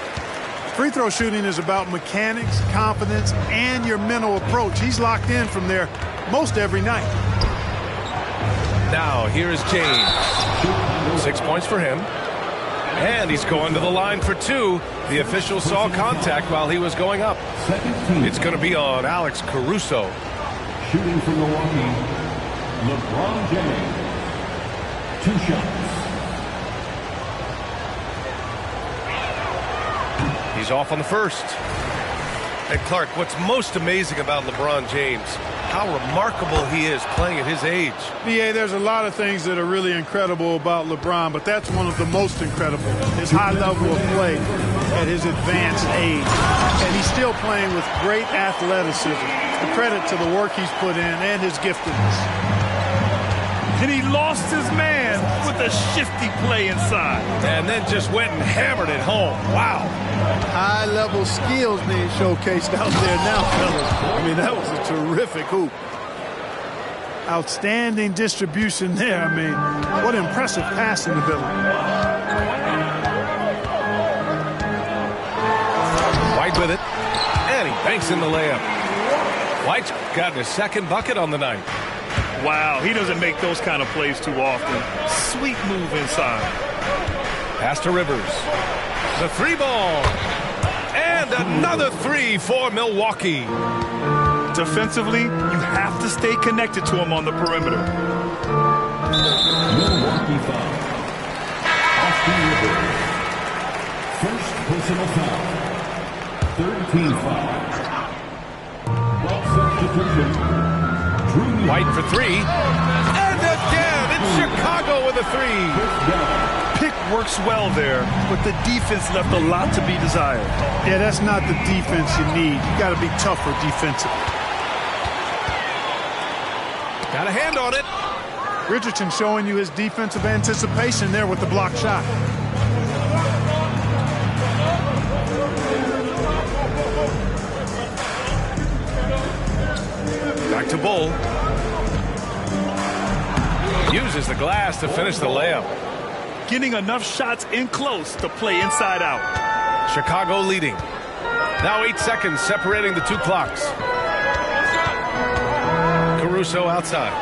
Free throw shooting is about mechanics, confidence, and your mental approach. He's locked in from there most every night. Now, here is James. 6 points for him. And he's going to the line for 2. The official saw contact while he was going up. It's going to be on Alex Caruso. Shooting from Milwaukee, LeBron James. 2 shots. He's off on the first. And Clark, what's most amazing about LeBron James, how remarkable he is playing at his age. BA, there's a lot of things that are really incredible about LeBron, but that's one of the most incredible, his high level of play at his advanced age. And he's still playing with great athleticism. It's a credit to the work he's put in and his giftedness. And he lost his man with a shifty play inside. And then just went and hammered it home. Wow. High-level skills being showcased out there now, fellas. I mean, that was a terrific hoop. Outstanding distribution there. I mean, what impressive passing ability. White with it. And he banks in the layup. White's gotten his second bucket on the night. Wow, he doesn't make those kind of plays too often. Sweet move inside. Pass to Rivers. The three ball. And another three for Milwaukee. Defensively, you have to stay connected to him on the perimeter. Milwaukee foul. Austin Rivers. First personal foul. Third team foul. Substitution. White for three. And again, it's Chicago with a three. Pick works well there, but the defense left a lot to be desired. Yeah, that's not the defense you need. You got to be tougher defensively. Got a hand on it. Richardson showing you his defensive anticipation there with the block shot. Back to Bull. Uses the glass to finish the layup. Getting enough shots in close to play inside out. Chicago leading. Now 8 seconds separating the two clocks. Caruso outside.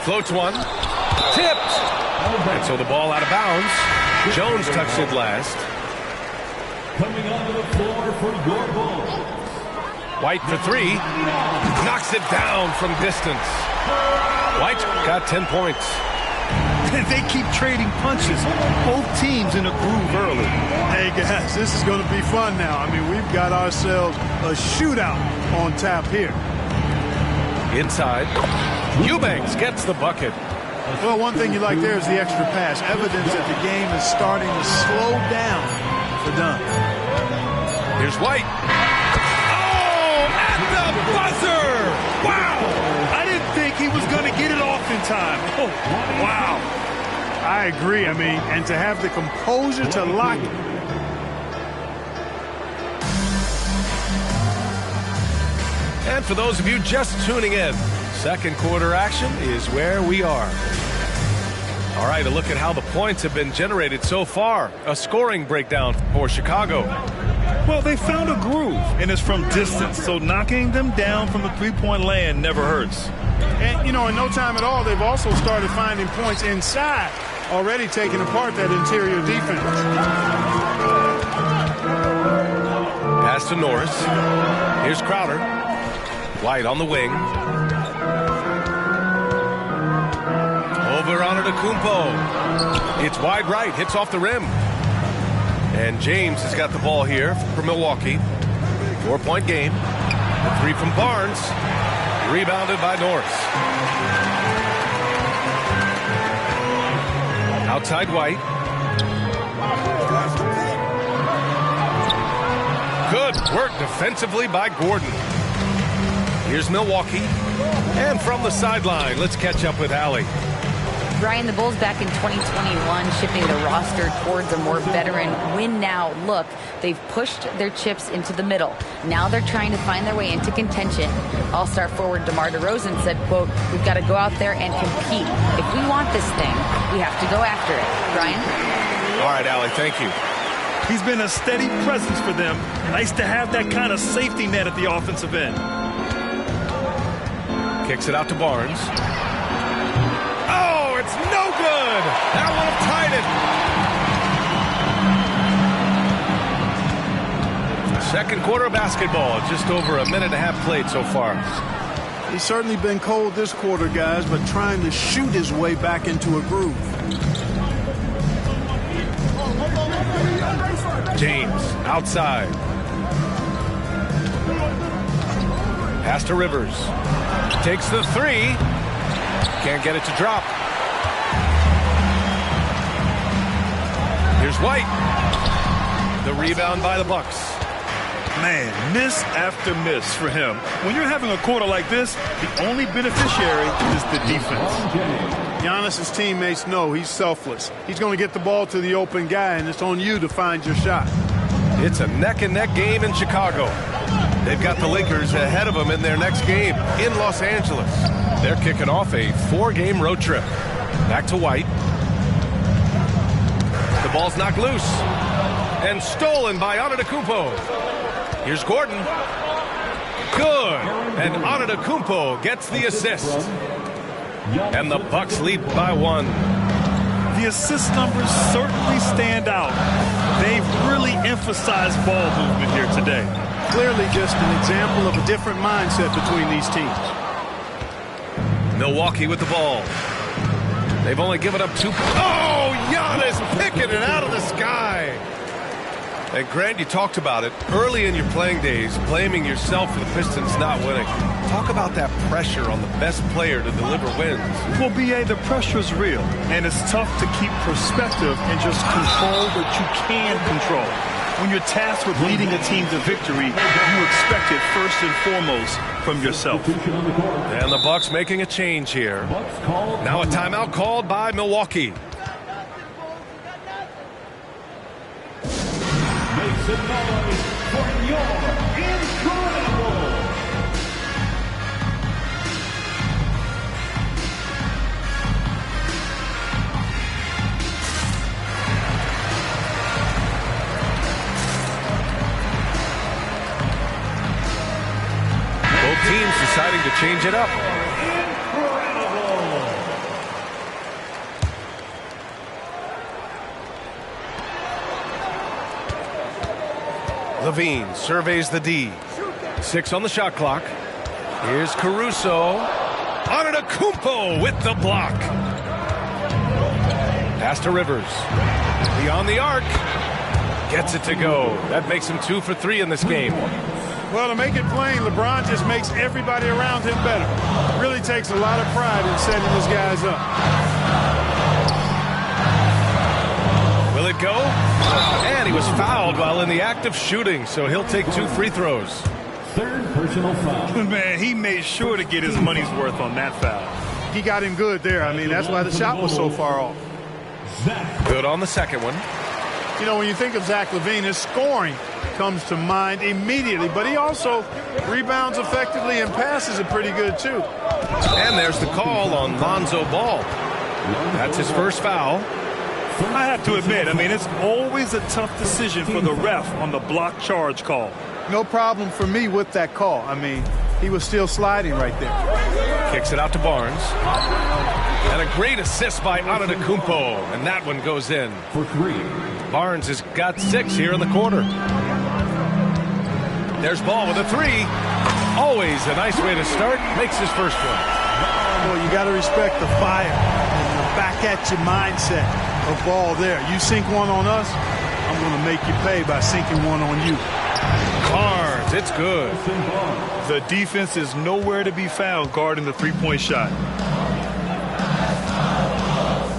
Floats one. Tipped. And so the ball out of bounds. Jones touched it last. Coming onto the floor for your ball. White for three. Knocks it down from distance. White got 10 points. They keep trading punches. Both teams in a groove early. Hey, guys, this is going to be fun now. I mean, we've got ourselves a shootout on tap here. Inside. Eubanks gets the bucket. Well, one thing you like there is the extra pass. Evidence that the game is starting to slow down for Dunn. Here's White. Buzzer! Wow! I didn't think he was going to get it off in time. Oh, wow. I agree. I mean, and to have the composure to lock it. And for those of you just tuning in, second quarter action is where we are. All right, a look at how the points have been generated so far. A scoring breakdown for Chicago. Well, they found a groove, and it's from distance, so knocking them down from the three-point land never hurts. And, you know, in no time at all, they've also started finding points inside, already taking apart that interior defense. Pass to Norris. Here's Crowder. White on the wing. Over on Antetokounmpo. It's wide right, hits off the rim. And James has got the ball here for Milwaukee. 4-point game. Three from Barnes. Rebounded by Norris. Outside White. Good work defensively by Gordon. Here's Milwaukee. And from the sideline, let's catch up with Allie. Brian, the Bulls back in 2021 shifting the roster towards a more veteran win-now look. They've pushed their chips into the middle. Now they're trying to find their way into contention. All-star forward DeMar DeRozan said, quote, "We've got to go out there and compete. If we want this thing, we have to go after it." Brian? All right, Allie, thank you. He's been a steady presence for them. Nice to have that kind of safety net at the offensive end. Kicks it out to Barnes. Oh, it's no good. That would have tied it. Second quarter of basketball. Just over a minute and a half played so far. He's certainly been cold this quarter, guys, but trying to shoot his way back into a groove. James outside. Pass to Rivers. Takes the three. Can't get it to drop. Here's White. The rebound by the Bucks. Man, miss after miss for him. When you're having a quarter like this, the only beneficiary is the defense. Giannis's teammates know he's selfless. He's going to get the ball to the open guy, and it's on you to find your shot. It's a neck-and-neck game in Chicago. They've got the Lakers ahead of them in their next game in Los Angeles. They're kicking off a 4-game road trip. Back to White. The ball's knocked loose and stolen by Antetokounmpo. Here's Gordon. Good. And Antetokounmpo gets the assist. And the Bucks lead by 1. The assist numbers certainly stand out. They've really emphasized ball movement here today. Clearly just an example of a different mindset between these teams. Milwaukee with the ball. They've only given up 2. Oh, Giannis picking it out of the sky. And Grant, you talked about it early in your playing days, blaming yourself for the Pistons not winning. Talk about that pressure on the best player to deliver wins. Well, B.A., the pressure is real, and it's tough to keep perspective and just control what you can control. When you're tasked with leading a team to victory, you expect it first and foremost from yourself. And the Bucks making a change here. Now a timeout called by Milwaukee. Make some noise for your incredible. Both teams deciding to change it up. Levine surveys the D. 6 on the shot clock. Here's Caruso. Antetokounmpo with the block. Pass to Rivers. Beyond the arc. Gets it to go. That makes him 2 for 3 in this game. Well, to make it plain, LeBron just makes everybody around him better. Really takes a lot of pride in setting his guys up. Will it go? And he was fouled while in the act of shooting, so he'll take 2 free throws. Third personal foul. Man, he made sure to get his money's worth on that foul. He got him good there. I mean, that's why the shot was so far off. Good on the second one. You know, when you think of Zach LaVine, his scoring comes to mind immediately, but he also rebounds effectively and passes it pretty good, too. And there's the call on Lonzo Ball. That's his first foul. I have to admit, I mean, it's always a tough decision for the ref on the block charge call. No problem for me with that call. I mean, he was still sliding right there. Kicks it out to Barnes. And a great assist by Antetokounmpo, and that one goes in. For 3. Barnes has got 6 here in the quarter. There's Ball with a 3. Always a nice way to start. Makes his first one. Well, you got to respect the fire and the back at you mindset of Ball there. You sink one on us, I'm going to make you pay by sinking one on you. Barnes, it's good. The defense is nowhere to be found guarding the three-point shot.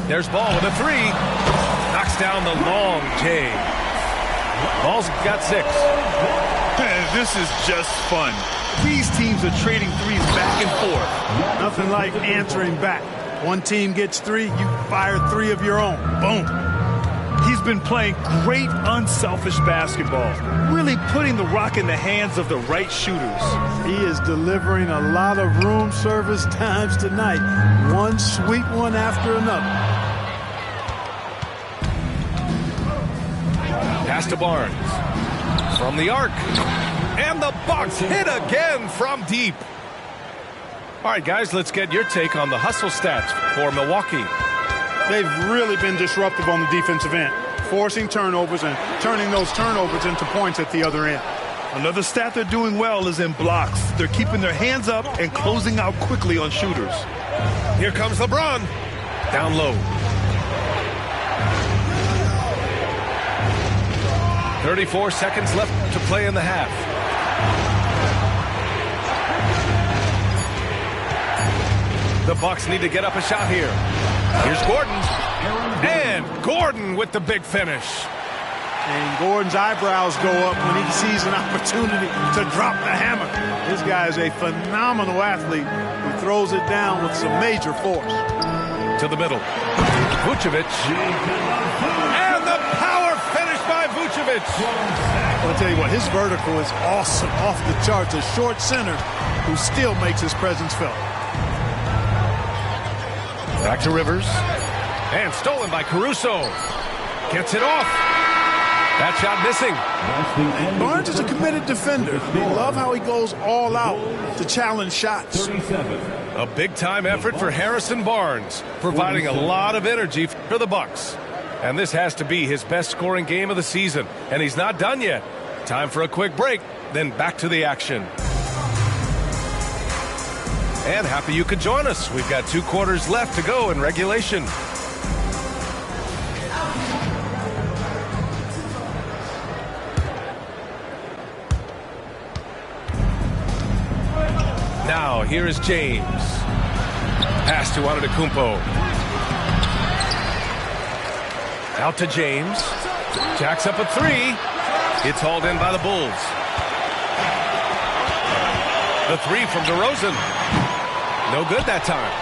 There's Ball with a 3. Knocks down the long J. Ball's got 6. This is just fun. These teams are trading threes back and forth. Nothing like answering back. One team gets 3, you fire 3 of your own. Boom. He's been playing great unselfish basketball, really putting the rock in the hands of the right shooters. He is delivering a lot of room service times tonight. One sweet one after another. Pass to Barnes. From the arc. And the Bucks hit again from deep. All right, guys, let's get your take on the hustle stats for Milwaukee. They've really been disruptive on the defensive end, forcing turnovers and turning those turnovers into points at the other end. Another stat they're doing well is in blocks. They're keeping their hands up and closing out quickly on shooters. Here comes LeBron. Down low. 34 seconds left to play in the half. The Bucks need to get up a shot here. Here's Gordon. And Gordon with the big finish. And Gordon's eyebrows go up when he sees an opportunity to drop the hammer. This guy is a phenomenal athlete who throws it down with some major force. To the middle. Vucevic. And the power finish by Vucevic. I'll tell you what, his vertical is awesome, off the charts. A short center who still makes his presence felt. Back to Rivers. And stolen by Caruso. Gets it off. That shot missing. Barnes is a committed defender. We love how he goes all out to challenge shots. A big-time effort for Harrison Barnes, providing a lot of energy for the Bucks. And this has to be his best scoring game of the season. And he's not done yet. Time for a quick break, then back to the action. And happy you could join us. We've got 2 quarters left to go in regulation. Now, here is James. Pass to Antetokounmpo. Out to James. Jacks up a 3. It's hauled in by the Bulls. The 3 from DeRozan. No good that time.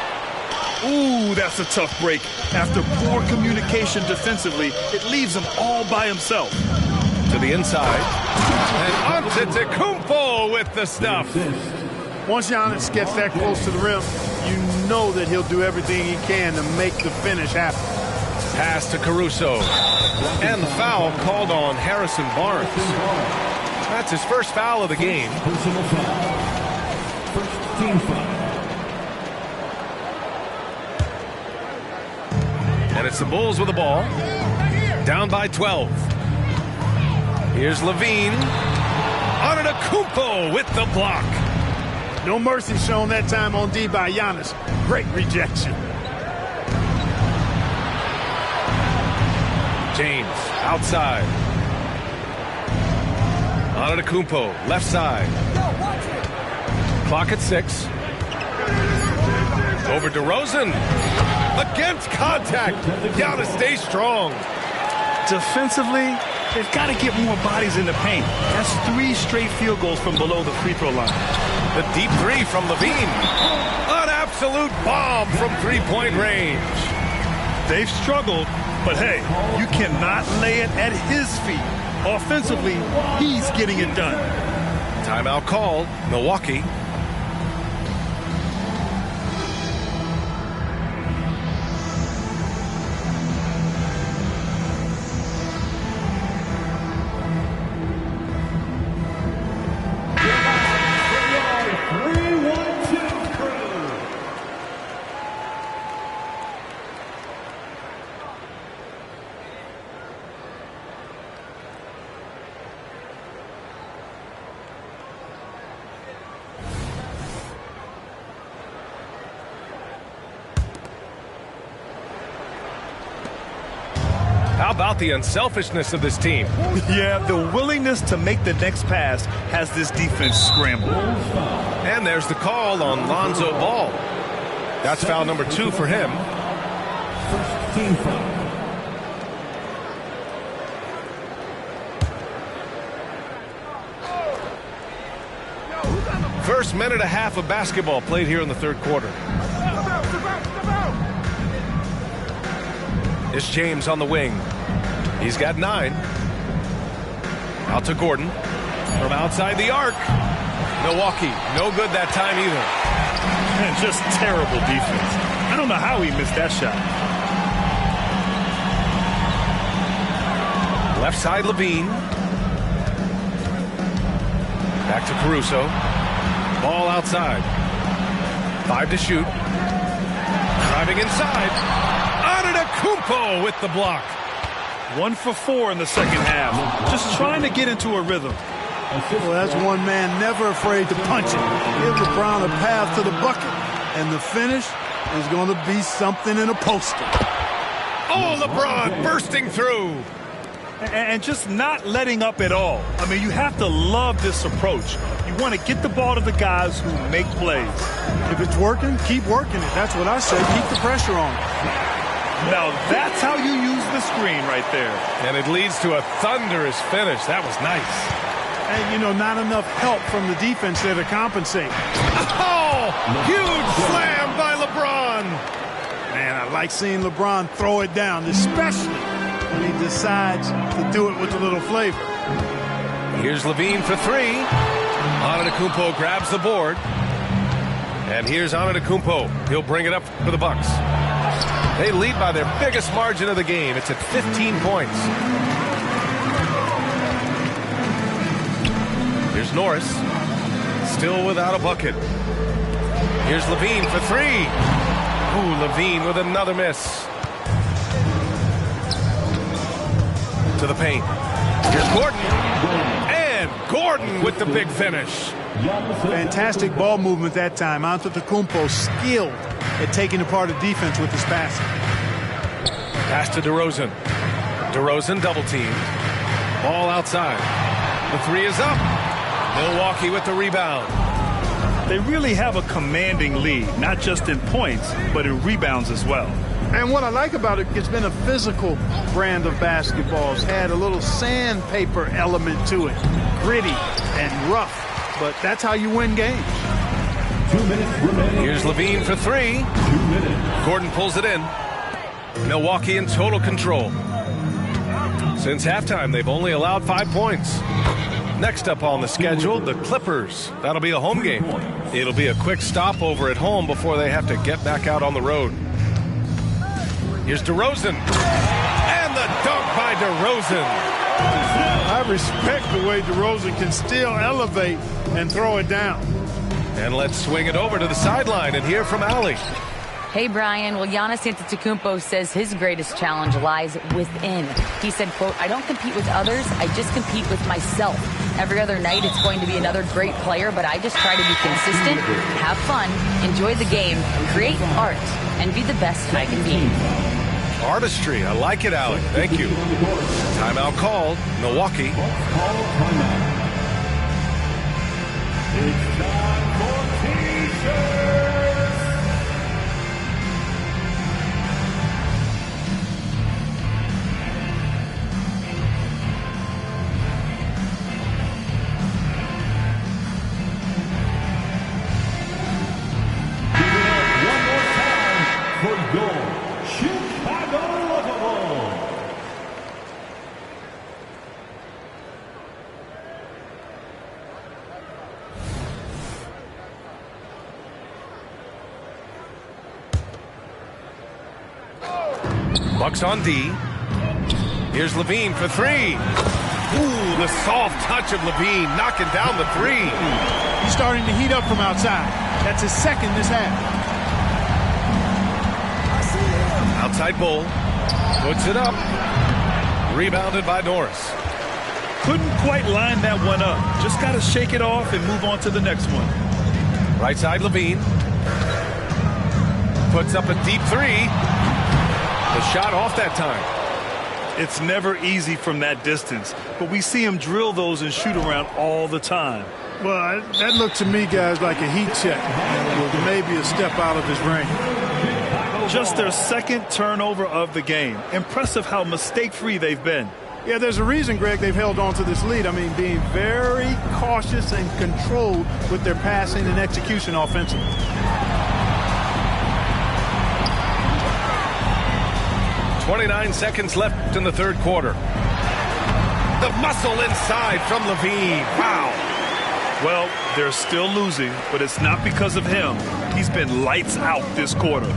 Ooh, that's a tough break. After poor communication defensively, it leaves him all by himself. To the inside. And Antetokounmpo with the stuff. Once Giannis gets that close to the rim, you know that he'll do everything he can to make the finish happen. Pass to Caruso. And the foul called on Harrison Barnes. That's his first foul of the game. Personal foul. First team foul. And it's the Bulls with the ball. Down by 12. Here's Levine. Antetokounmpo with the block. No mercy shown that time on D by Giannis. Great rejection. James outside. Antetokounmpo left side. Clock at 6. Over DeRozan. Against contact. Giannis stays strong. Defensively, they've got to get more bodies in the paint. That's 3 straight field goals from below the free throw line. The deep 3 from Levine. An absolute bomb from 3-point range. They've struggled, but hey, you cannot lay it at his feet. Offensively, he's getting it done. Timeout called. Milwaukee. How about the unselfishness of this team? Yeah, the willingness to make the next pass has this defense scrambled. And there's the call on Lonzo Ball. That's foul number 2 for him. First team foul. First minute and a half of basketball played here in the 3rd quarter. It's James on the wing. He's got 9. Out to Gordon. From outside the arc. Milwaukee, no good that time either. Man, just terrible defense. I don't know how he missed that shot. Left side Levine. Back to Caruso. Ball outside. 5 to shoot. Driving inside. Antetokounmpo with the block. 1 for 4 in the second half. Just trying to get into a rhythm. Well, that's one man never afraid to punch it. Give LeBron a path to the bucket, and the finish is going to be something in a poster. Oh, LeBron bursting through. And just not letting up at all. I mean, you have to love this approach. You You want to get the ball to the guys who make plays. If it's working, keep working it. That's what I say. Keep the pressure on. Now that's how you use the screen right there. And it leads to a thunderous finish. That was nice. And, you know, not enough help from the defense there to compensate. Oh, huge slam by LeBron. Man, I like seeing LeBron throw it down, especially when he decides to do it with a little flavor. Here's Levine for three. Antetokounmpo grabs the board. And here's Antetokounmpo. He'll bring it up for the Bucks. They lead by their biggest margin of the game. It's at 15 points. Here's Norris. Still without a bucket. Here's Levine for three. Ooh, Levine with another miss. To the paint. Here's Gordon. And Gordon with the big finish. Fantastic ball movement that time. Antetokounmpo skilled at taking apart a defense with his passing. Pass to DeRozan. DeRozan double team. Ball outside. The three is up. Milwaukee with the rebound. They really have a commanding lead, not just in points, but in rebounds as well. And what I like about it, it's been a physical brand of basketball. It's had a little sandpaper element to it. Gritty and rough. But that's how you win games. 2 minutes remaining. Here's Levine for three. 2 minutes. Gordon pulls it in. Milwaukee in total control. Since halftime, they've only allowed 5 points. Next up on the schedule, the Clippers. That'll be a home game. It'll be a quick stopover at home before they have to get back out on the road. Here's DeRozan. And the dunk by DeRozan. I respect the way DeRozan can still elevate and throw it down. And let's swing it over to the sideline and hear from Allie. Hey, Brian. Well, Giannis Antetokounmpo says his greatest challenge lies within. He said, quote, I don't compete with others. I just compete with myself. Every other night it's going to be another great player, but I just try to be consistent, have fun, enjoy the game, create art, and be the best I can be. Artistry. I like it, Allie. Thank you. Timeout called. Milwaukee. It's time for T-shirts. Bucks on D. Here's Levine for three. Ooh, the soft touch of Levine knocking down the three. He's starting to heat up from outside. That's his second this half. Outside Bull. Puts it up. Rebounded by Norris. Couldn't quite line that one up. Just got to shake it off and move on to the next one. Right side Levine. Puts up a deep three. The shot off that time. It's never easy from that distance, but we see him drill those and shoot around all the time. Well, that looked to me, guys, like a heat check with maybe a step out of his range. Just their second turnover of the game. Impressive how mistake-free they've been. Yeah, there's a reason, Greg, they've held on to this lead. I mean, being very cautious and controlled with their passing and execution offensively. 29 seconds left in the third quarter. The muscle inside from Levine. Wow. Well, they're still losing, but it's not because of him. He's been lights out this quarter.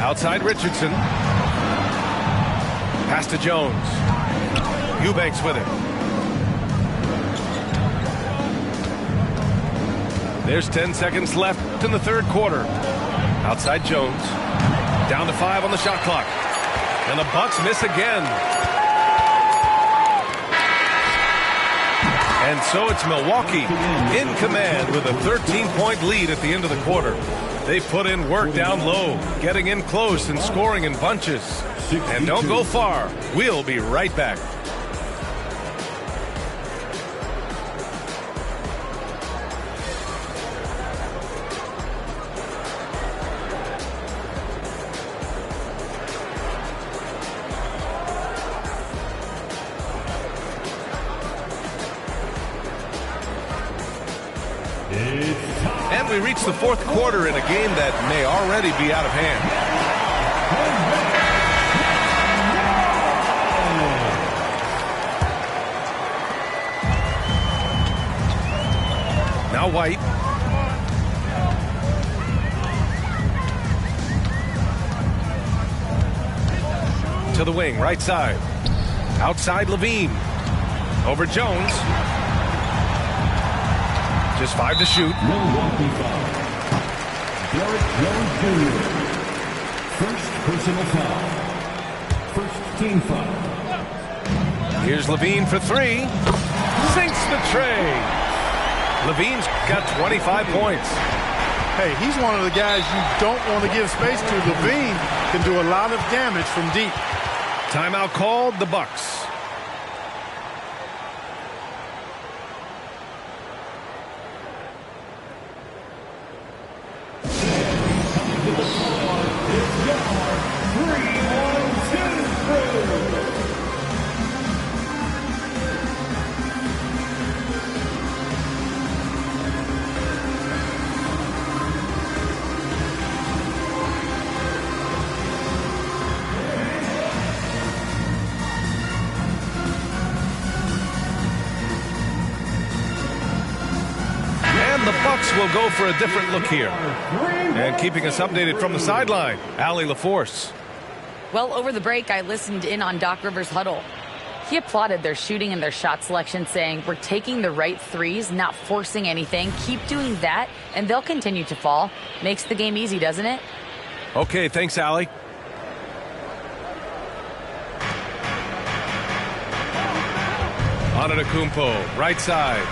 Outside Richardson. Pass to Jones. Eubanks with it. There's 10 seconds left in the third quarter. Outside Jones. Down to 5 on the shot clock. And the Bucks miss again. And so it's Milwaukee in command with a 13-point lead at the end of the quarter. They put in work down low, getting in close and scoring in bunches. And don't go far. We'll be right back. we reach the fourth quarter in a game that may already be out of hand. Now White. To the wing, right side. Outside Levine. Over Jones. Just 5 to shoot. Milwaukee foul. Derrick Jones Jr. First personal foul. First team foul. Here's Levine for 3. Sinks the tray. Levine's got 25 points. Hey, he's one of the guys you don't want to give space to. Levine can do a lot of damage from deep. Timeout called, the Bucks. Will go for a different look here. And keeping us updated from the sideline, Allie LaForce. Well, over the break, I listened in on Doc Rivers' huddle. He applauded their shooting and their shot selection, saying, we're taking the right threes, not forcing anything. Keep doing that, and they'll continue to fall. Makes the game easy, doesn't it? Okay, thanks, Allie. Antetokounmpo, right side.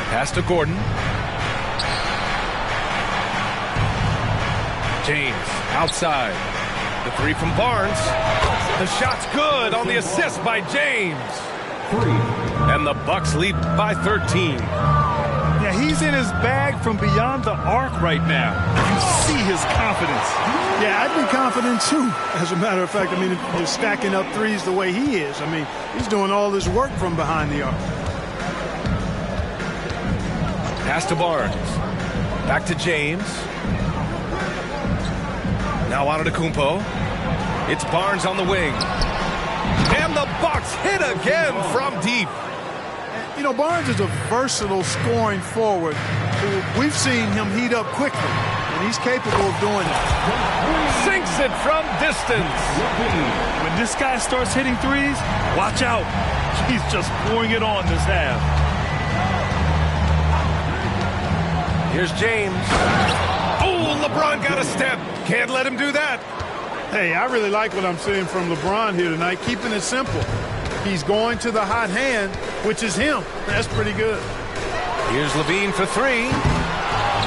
Pass to Gordon. James, outside. The 3 from Barnes. The shot's good on the assist by James. 3. And the Bucks lead by 13. Yeah, he's in his bag from beyond the arc right now. You see his confidence. Yeah, I'd be confident too. As a matter of fact, I mean, you're stacking up threes the way he is. I mean, he's doing all this work from behind the arc. Pass to Barnes. Back to James. Now Antetokounmpo. It's Barnes on the wing. And the Bucks hit again from deep. You know, Barnes is a versatile scoring forward. We've seen him heat up quickly, and he's capable of doing that. Sinks it from distance. When this guy starts hitting threes, watch out. He's just pouring it on this half. Here's James. Oh, LeBron got a step. Can't let him do that. Hey, I really like what I'm seeing from LeBron here tonight, keeping it simple. He's going to the hot hand, which is him. That's pretty good. Here's Levine for 3.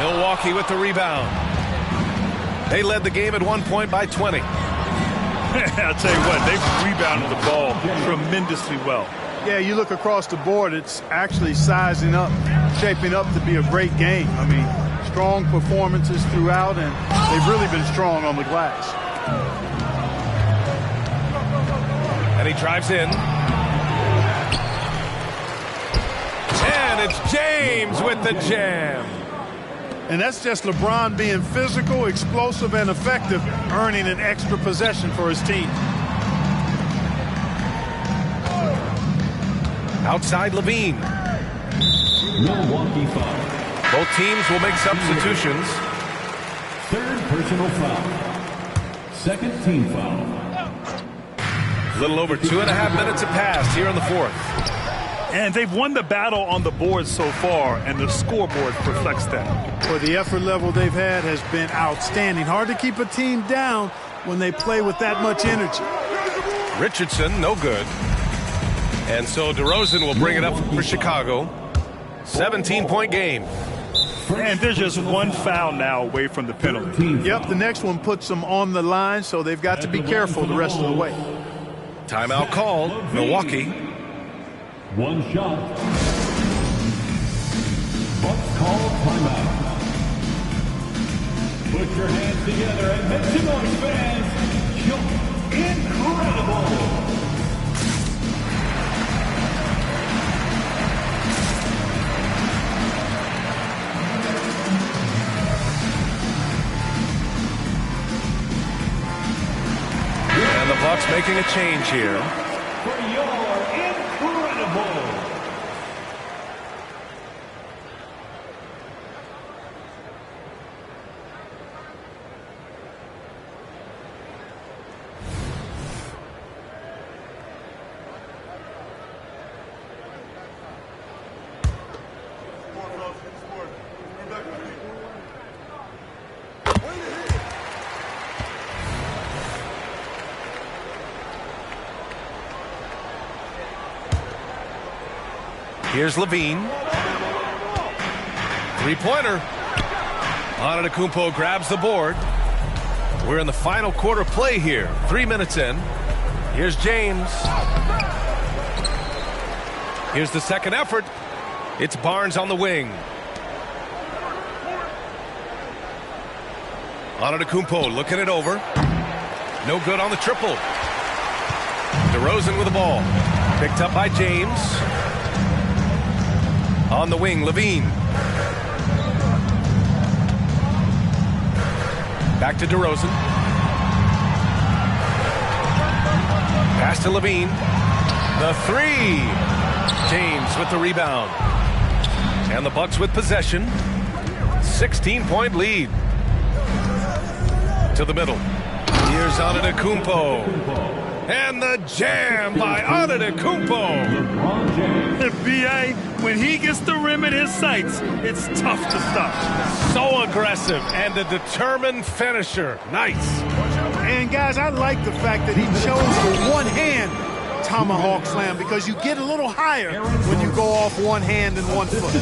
Milwaukee with the rebound. They led the game at one point by 20. I'll tell you what, they've rebounded the ball tremendously well. Yeah, you look across the board, it's actually sizing up, shaping up to be a great game. I mean, strong performances throughout, and they've really been strong on the glass. And he drives in. And it's James with the jam. And that's just LeBron being physical, explosive, and effective, earning an extra possession for his team. Outside Levine. Milwaukee foul. Both teams will make substitutions. Third personal foul. Second team foul. A little over 2.5 minutes have passed here in the fourth. And they've won the battle on the board so far, and the scoreboard reflects that. Well, the effort level they've had has been outstanding. Hard to keep a team down when they play with that much energy. Richardson, no good. And so DeRozan will bring it up for Chicago. 17-point game. And they're just one foul now away from the penalty. Yep, the next one puts them on the line, so they've got to be careful the rest of the way. Timeout called. Milwaukee. One shot. Bucks call timeout. Put your hands together and make some noise, fans. Incredible. Bucks making a change here. For your incredible. Here's Levine. Three-pointer. Antetokounmpo grabs the board. We're in the final quarter play here. 3 minutes in. Here's James. Here's the second effort. It's Barnes on the wing. Antetokounmpo looking it over. No good on the triple. DeRozan with the ball. Picked up by James. On the wing, Levine. Back to DeRozan. Pass to Levine. The three. James with the rebound. And the Bucks with possession. 16-point lead. To the middle. Here's Antetokounmpo. And the jam by Antetokounmpo. B.A., when he gets the rim in his sights, it's tough to stop. So aggressive and a determined finisher. Nice. And, guys, I like the fact that he chose the one-hand tomahawk slam because you get a little higher when you go off one hand and 1 foot.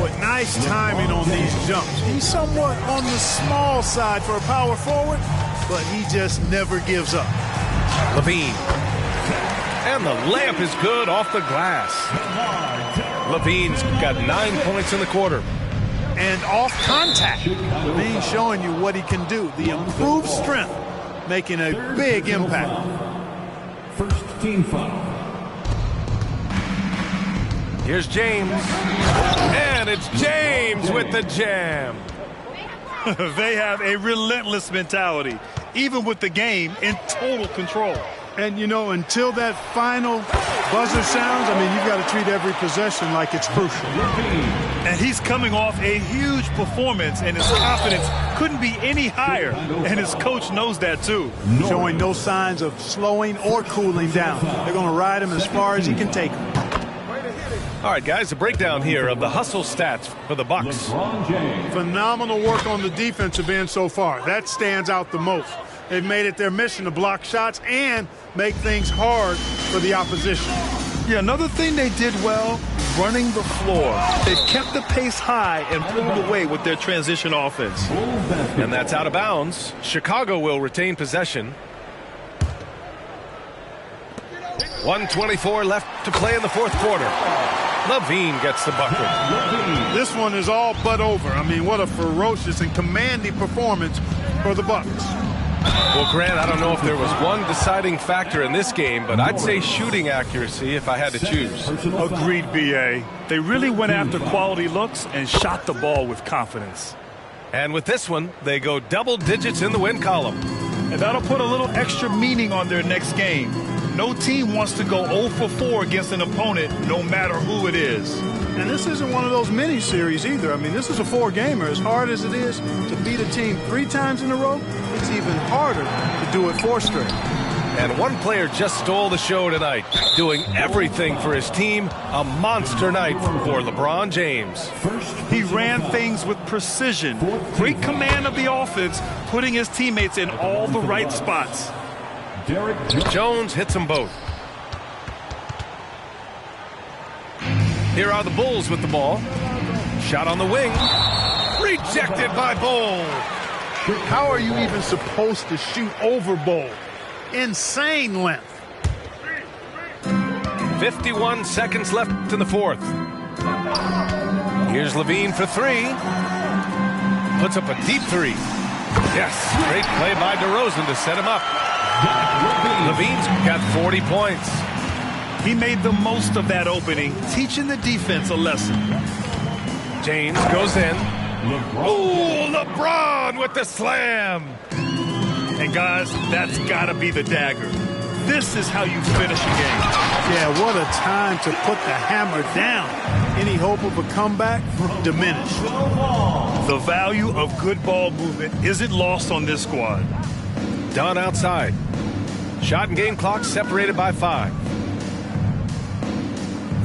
But nice timing on these jumps. He's somewhat on the small side for a power forward, but he just never gives up. Levine. And the layup is good off the glass. Levine's got 9 points in the quarter. And off contact. Levine showing you what he can do. The improved strength making a big impact. First team foul. Here's James. And it's James with the jam. They have a relentless mentality, even with the game in total control. And, you know, until that final buzzer sounds, I mean, you've got to treat every possession like it's crucial. And he's coming off a huge performance, and his confidence couldn't be any higher. And his coach knows that, too. Showing no signs of slowing or cooling down. They're going to ride him as far as he can take him. All right, guys, a breakdown here of the hustle stats for the Bucks. Phenomenal work on the defensive end so far. That stands out the most. They've made it their mission to block shots and make things hard for the opposition. Yeah, another thing they did well, running the floor. They've kept the pace high and pulled away with their transition offense. And that's out of bounds. Chicago will retain possession. 1:24 left to play in the fourth quarter. Levine gets the bucket. This one is all but over. I mean, what a ferocious and commanding performance for the Bucks. Well, Grant, I don't know if there was one deciding factor in this game, but I'd say shooting accuracy if I had to choose. Agreed, B.A. They really went after quality looks and shot the ball with confidence. And with this one, they go double digits in the win column. And that'll put a little extra meaning on their next game. No team wants to go 0 for 4 against an opponent, no matter who it is. And this isn't one of those mini-series either. I mean, this is a 4-gamer. As hard as it is to beat a team 3 times in a row, it's even harder to do it 4 straight. And one player just stole the show tonight, doing everything for his team. A monster night for LeBron James. He ran things with precision. Great command of the offense, putting his teammates in all the right spots. Jones hits them both. Here are the Bulls with the ball. Shot on the wing. Rejected by Bol. How are you even supposed to shoot over Bol? Insane length. 51 seconds left in the fourth. Here's Levine for 3. Puts up a deep 3. Yes, great play by DeRozan to set him up. Levine's got 40 points. He made the most of that opening, teaching the defense a lesson. James goes in. Ooh, LeBron with the slam. And Guys, that's got to be the dagger. This is how you finish a game. Yeah, what a time to put the hammer down. Any hope of a comeback? Diminished. The value of good ball movement isn't lost on this squad. Dunn outside. Shot and game clock separated by 5.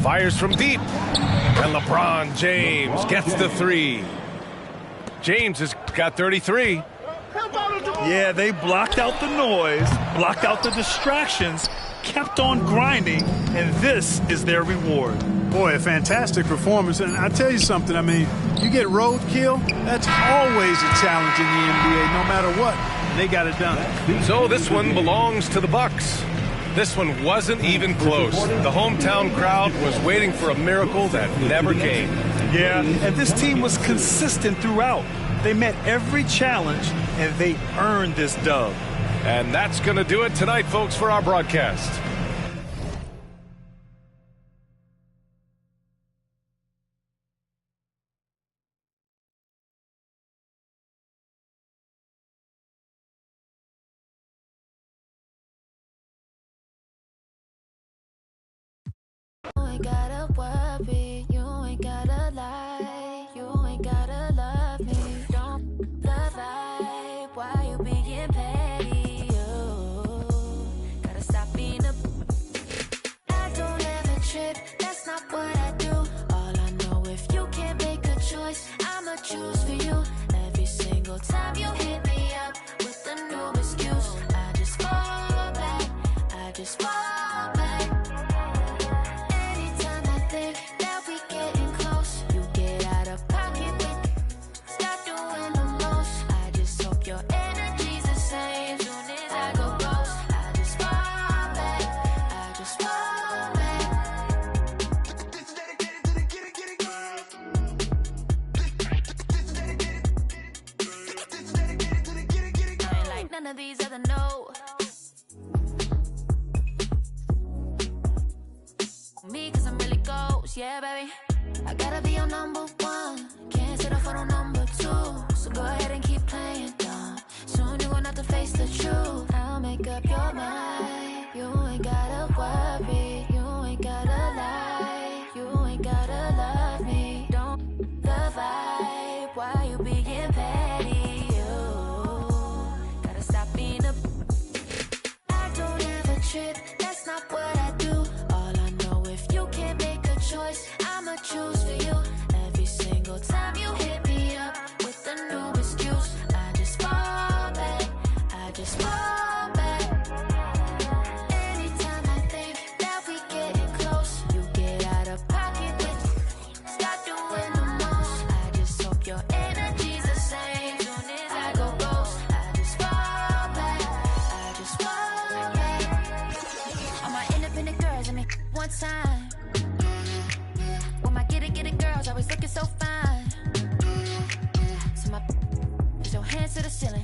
Fires from deep. And LeBron James gets the 3. James has got 33. Yeah, they blocked out the noise, blocked out the distractions, kept on grinding, and this is their reward. Boy, a fantastic performance. And I tell you something, I mean, you get roadkill, that's always a challenge in the NBA, no matter what. They got it done. So this one belongs to the Bucks. This one wasn't even close. The hometown crowd was waiting for a miracle that never came. Yeah, and this team was consistent throughout. They met every challenge, and they earned this dub. And that's going to do it tonight, folks, for our broadcast. You ain't gotta worry, you ain't gotta lie, you ain't gotta love me. Don't the vibe, why you being petty? You gotta stop being a. I don't ever trip, that's not what I do. All I know, if you can't make a choice, I'ma choose for you. Every single time you hit me up with a new excuse, I just fall back, I just fall back. None of these other no. Me, cause I'm really ghost, yeah, baby. I gotta be your number one. Can't settle for no number 2. So go ahead and keep playing dumb. Soon you're gonna have to face the truth. I'll make up your mind. You ain't gotta worry. You ain't gotta lie. You ain't gotta love me. Don't the vibe. Why you being petty? Trip, that's not what I do. All I know, if you can't make a choice, I'ma choose for you. Every single time you hit me up with a new excuse, I just fall back, I just fall back. Anytime I think that we getting close, you get out of pocket with stop doing the most. I just hope your energy's the same. Soon as I go ghost, I just fall back, I just fall back. All my independent girls, I mean, one time. When my get it girls, always looking so fine. So my, put your hands to the ceiling.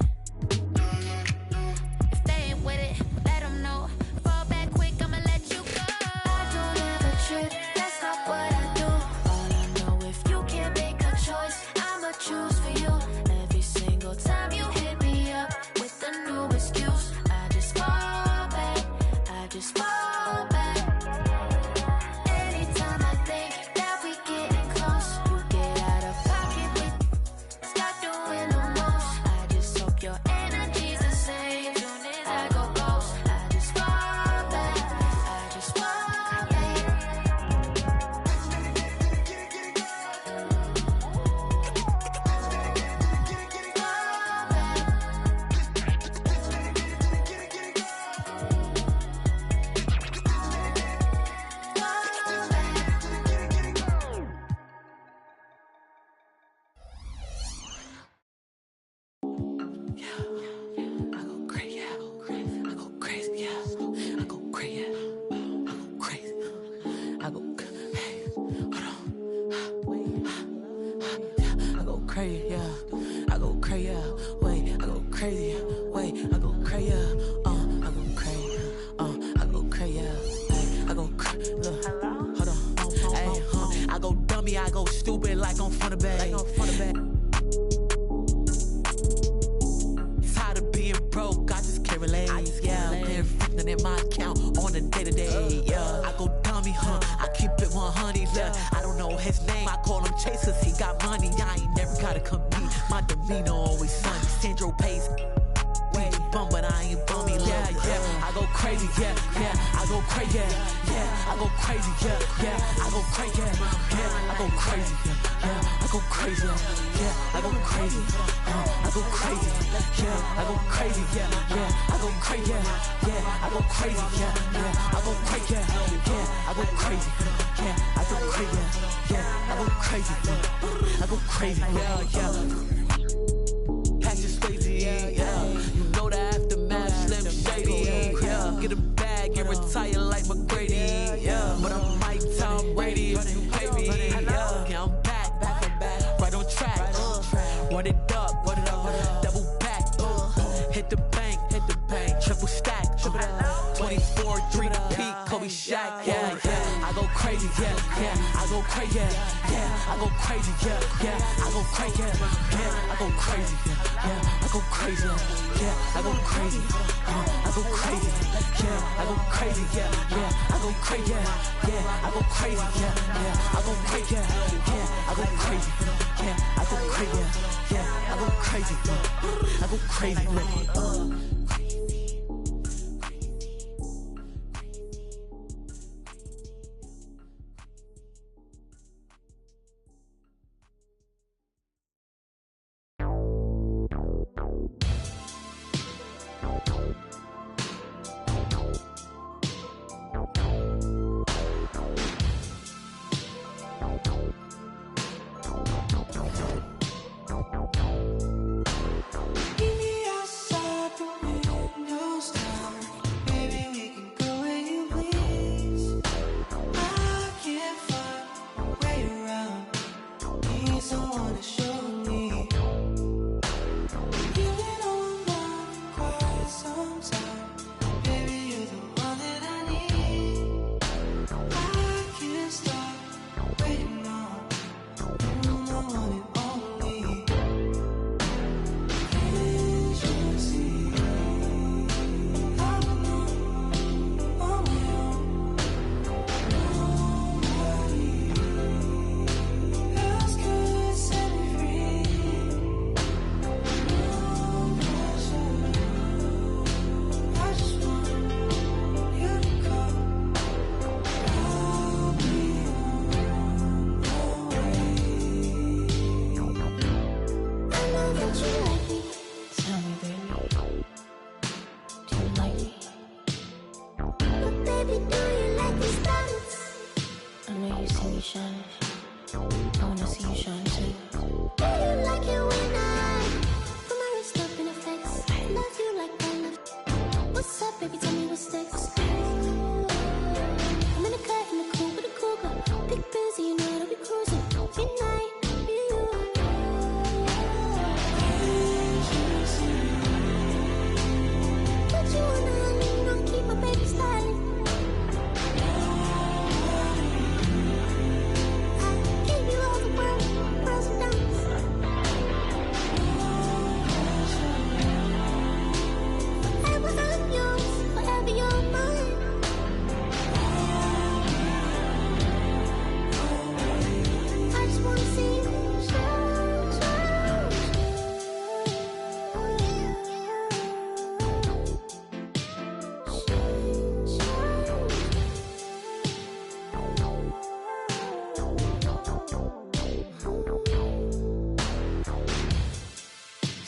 living in my account on a day-to-day, yeah. I go dummy, I keep it 100, yeah. I don't know his name, I call him Chase cause he got money. I ain't never gotta compete, my demeanor always sunny. Sandro pays, bum, but I ain't bummy, yeah, yeah. I go crazy, yeah, yeah. I go crazy, yeah, yeah. I go crazy, yeah, yeah. I go crazy, yeah. I go crazy, yeah. I go crazy, yeah. I go crazy, I go crazy, yeah. I go crazy, yeah, yeah. I go crazy, yeah. I go crazy, yeah, yeah. I go crazy, yeah. I go crazy, yeah. I go crazy, yeah. I go crazy, I go crazy, yeah, yeah. Patches Swayze, yeah. You know the aftermath, Slim Shady, yeah. Get a bag and retire like McGrady, yeah. But I'm Mike Tom Brady if you pay me, yeah. Yeah, I'm back, right on track. Run it up, double back. Hit the bank, triple stack. 24, 3 to peak, Kobe Shaq, yeah, yeah. I go crazy, yeah, yeah. I go crazy, yeah. I go crazy, yeah, yeah. I go crazy, yeah. I go crazy, yeah. I go crazy, yeah. I go crazy, I go crazy, yeah. I go crazy, yeah, yeah. I go crazy, yeah. I go crazy, yeah, yeah. I go crazy, yeah. I go crazy, yeah. I go crazy, yeah. I go crazy, I go crazy,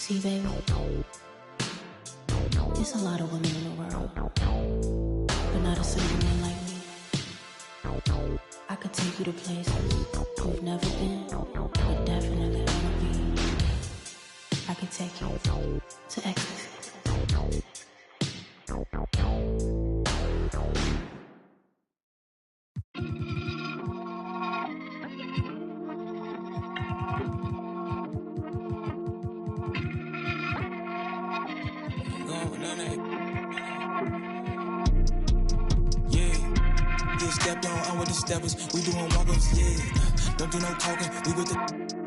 See, baby, there's a lot of women in the world, but not a single one like me. I could take you to places you've never been, but definitely never been. I could take you to ecstasy. Stepped on with the steppers, we doing walk-ups, yeah. Don't do no talking, we with the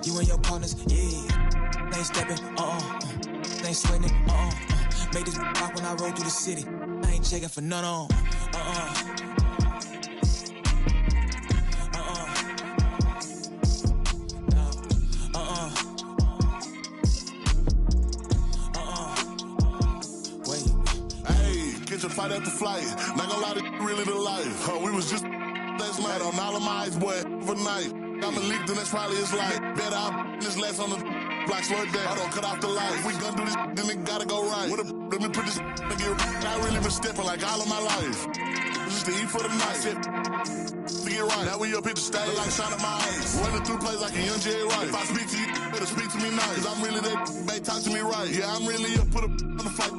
you and your partners, yeah. Ain't stepping, ain't sweating, Made this rock when I roll through the city. I ain't checking for none on. Fight at the flight. Not gonna lie, to really the life. We was just last night on all of my eyes, boy, overnight. I'm a leak, then that's probably his life. Better I this last on the block, slow it down. I don't cut off the light. If we gon' do this, then it gotta go right. Let me put this nigga. I really been stepping like all of my life. Just to eat for the night. To get right. Now we up at the stage like shining my eyes. Running through plays like a young Jay Wright. If I speak to you, better speak to me nice. Cause I'm really that, they talk to me right. Yeah, I'm really up, put a on the fight.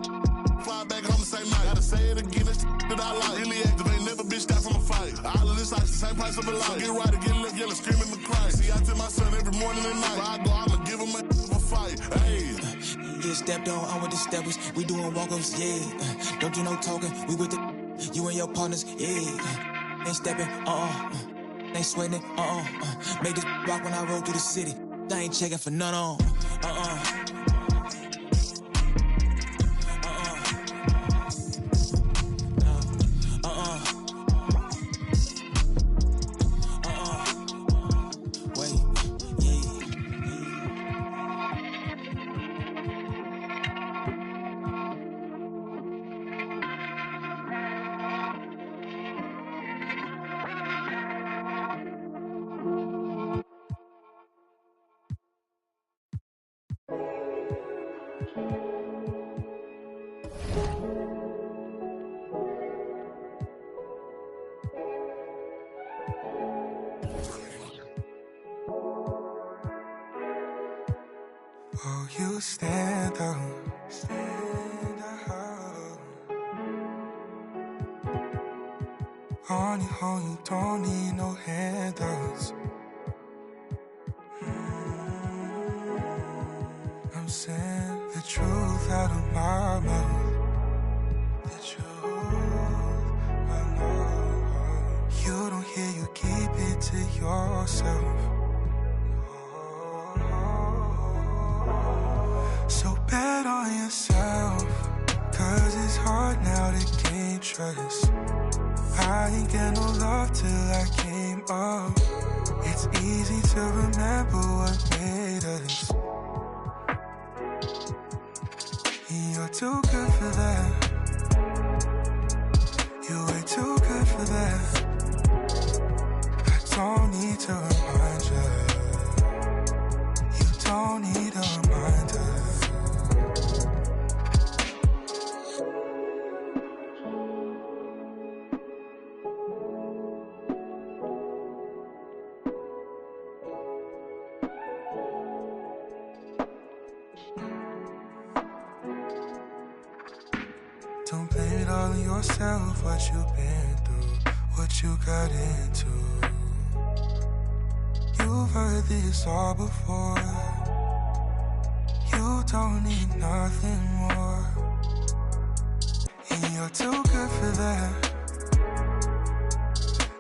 Fly back home the same night. Gotta say it again, it's that I like. Really activate, never bitched out from a fight. All of this like the same price of a life. So get right or get left, yelling, screaming the cry. See, I tell my son every morning and night. Where I go, I'ma give him a fight. Hey. Get stepped on, I'm with the steppers. We doing walk-ups, yeah. Don't do no talking, we with the you and your partners, yeah. Ain't stepping, ain't sweating, Made this rock when I roll through the city. I ain't checking for none on, Oh, you stand up. On your own, you don't need no handouts. I'm saying the truth out of my mouth. The truth, I know. You don't hear, you keep it to yourself. So bet on yourself, cause it's hard now to gain trust. I ain't get no love till I came up. It's easy to remember what made us. You're too good for that. You're way too good for that. I don't need to remind you. You don't need a reminder. Don't blame it all on yourself, what you've been through, what you got into. You've heard this all before. You don't need nothing more. And you're too good for that.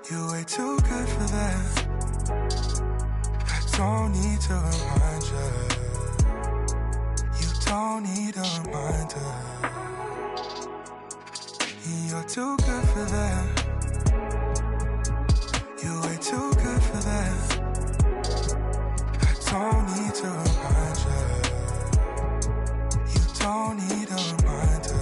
You're way too good for that. I don't need to remind you. You don't need a reminder. You're too good for that. You're way too good for that. I don't need to remind you. You don't need a reminder.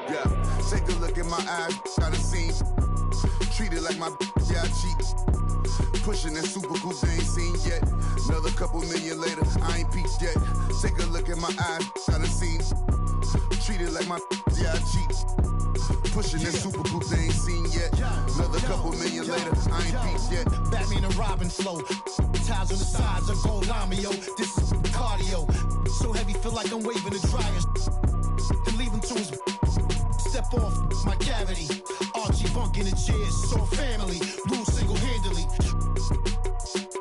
Yeah, take a look at my eyes, got a scene. Treated like my yeah, I cheat. Pushing that super cool, they ain't seen yet. Another couple million later, I ain't peaked yet. Take a look at my eyes, got a scene. Treat it like my yeah, I cheat. Pushing this super coupe they ain't seen yet. Another couple million later, I ain't peaked yet. Batman and Robin flow. Ties on the sides of gold lamio. This is cardio. So heavy, feel like I'm waving a dryer. Then leave him to his step off my cavity. Archie Bunk in the chairs, so family. Rule single-handedly.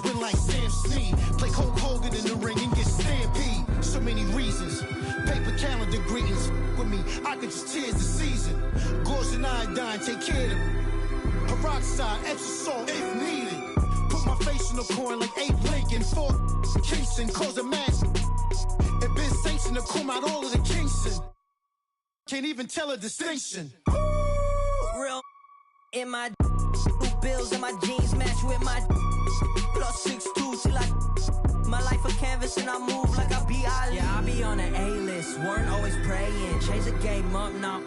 Win like Sam Snead. Play Hulk Hogan in the ring and get stampede. So many reasons. Paper calendar greetings with me. I could just tears the season. Gauze and iodine, take care of them. Peroxide, extra salt if needed. Put my face in the coin like Abe Lincoln. For Kingston, cause a match. It been sanctioned to come out all of the Kingston. Can't even tell a distinction. Real in my bills and my jeans match with my plus 6'2" till I my life a canvas and I move like I be Ali. Yeah, I be on an A-list, weren't always praying. Change the game up now.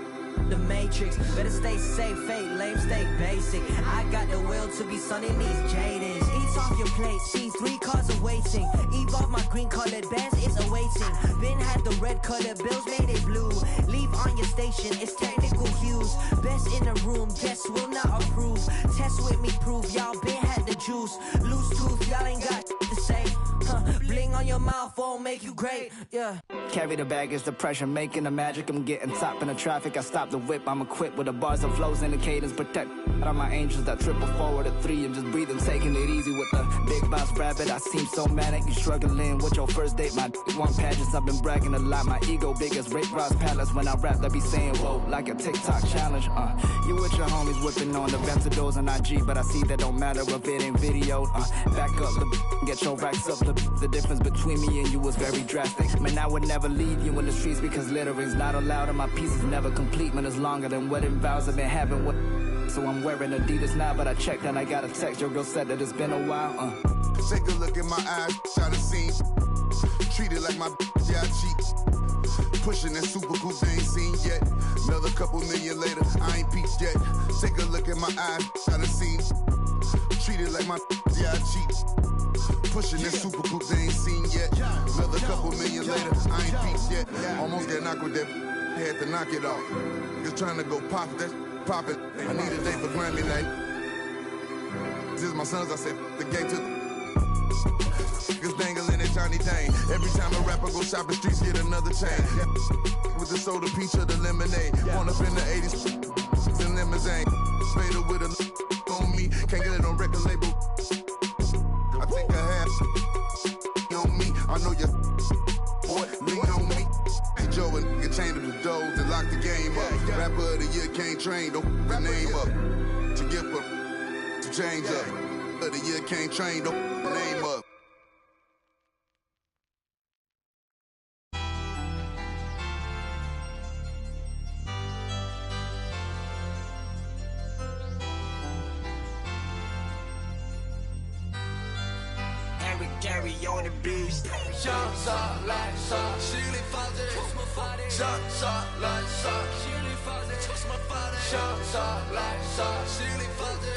The Matrix, better stay safe, fake, lame, stay basic. I got the will to be sunning these jadeds. Eat off your plate, see 3 cars awaiting. Evolve my green colored bands, it's awaiting. Been had the red colored bills, made it blue. Leave on your station, it's technical hues. Best in the room, guests will not approve. Test with me, prove y'all been had the juice. Loose tooth, y'all ain't got to say. Bling on your mouth won't make you great, yeah. Carry the baggage, the pressure, making the magic. I'm getting top in the traffic. I stop the whip. I'm equipped with the bars, the flows, and the cadence. Protect all my angels that triple forward at 3. I'm just breathing, taking it easy with the big boss rabbit. I seem so manic. You struggling with your first date. My want pageants. I've been bragging a lot. My ego big as Rick Ross Palace. When I rap, they be saying whoa like a TikTok challenge. You with your homies whipping on the Ventadors and IG, but I see that don't matter if it ain't videoed. Back up, get your racks up. The difference between me and you was very drastic. Man, I would never leave you in the streets because littering's not allowed and my piece is never complete. Man, it's longer than wedding vows I've been having with. So I'm wearing Adidas now, but I checked and I got a text. Your girl said that it's been a while. Take a look in my eyes, try to see. Treat it like my yeah, I cheat. Pushing that super coupe they ain't seen yet. Another couple million later, I ain't peaked yet. Take a look in my eyes, try to see. Treat it like my yeah, I cheat. Pushing that super coupe they ain't seen yet. Another couple million later, I ain't peaked yet. Almost got knocked with that, had to knock it off. Just trying to go pop that, pop it. I need a day for Grammy night. This is my sons, I said, the gate to niggas dangling that Johnny Dang. Every time a rapper go shopping streets, get another chain. With the soda, peach, or the lemonade. One up in the 80s, in limousine. Fader with a on me, can't get it on record label. I think I have on me, I know you boy, lean on me. Hey Joe and nigga chained him to doors and lock the game up. Rapper of the year can't train, don't the name up. To get for to change up. Of the year can't train, don't the name up. Gary on the beat. Shot, shot, like shot. Chili fuzzy. Shot, shot, like shot. Chili fuzzy. Shot, shot, like shot. Chili fuzzy.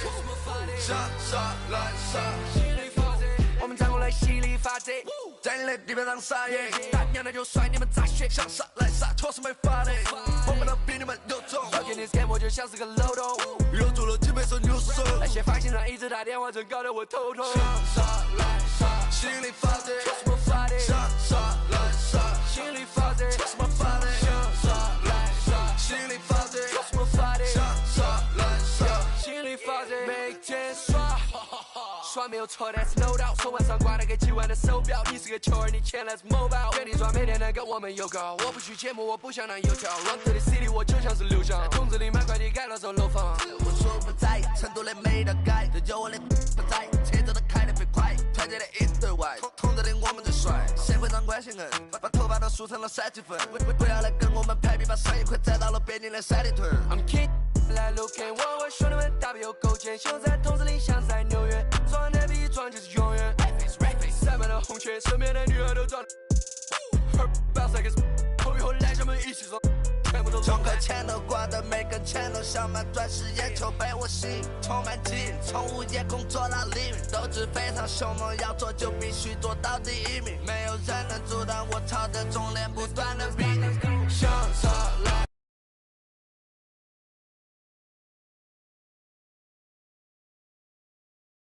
Shot, shot, like shot. Chili fuzzy. 我们站过来犀利发贼，在你的地盘上撒野，大娘的就甩你们杂血，想杀来杀，拖是没法的，我们都比你们有种。要给你 scam 我就像是个漏洞，又做了几倍手扭手，那些发现人一直打电话，真搞得我头痛。杀来杀，心里发贼，拖什么法的？杀来杀，心里发贼，拖什么法的？杀来杀，心里发贼，拖什么法的？杀来杀，心里发贼，每天刷。耍没有错，但是 no doubt， 手腕上挂了个几万的手表，你是个球儿，你钱来自 mobile， 原地转每天能跟我们有搞，我不许节目，我不想当油条 ，run to the city， 我就像是流向，筒子里买快递改了走楼房。我说不在，成都的没得改，这就我的不在，车子都开得飞快，团结的一对外，筒子里我们最帅，社会上关系硬，把头发都梳成了3级粉，不要来跟我们排比，把生意快栽到了北京的三里屯。I'm king。来 look at 我兄弟们大笔有勾践，秀在筒子里像在纽约，装的比装就是永远。塞满了红圈，身边的女孩都装。Her bounce like it's， 后以后来咱们一起装。从课前头挂的每根拳头，像满钻石眼球被我吸引，充满记忆。从午夜工作到黎明，斗志非常凶猛，要做就必须做到第一名，没有人能阻挡我朝着终点不断的逼。向上来。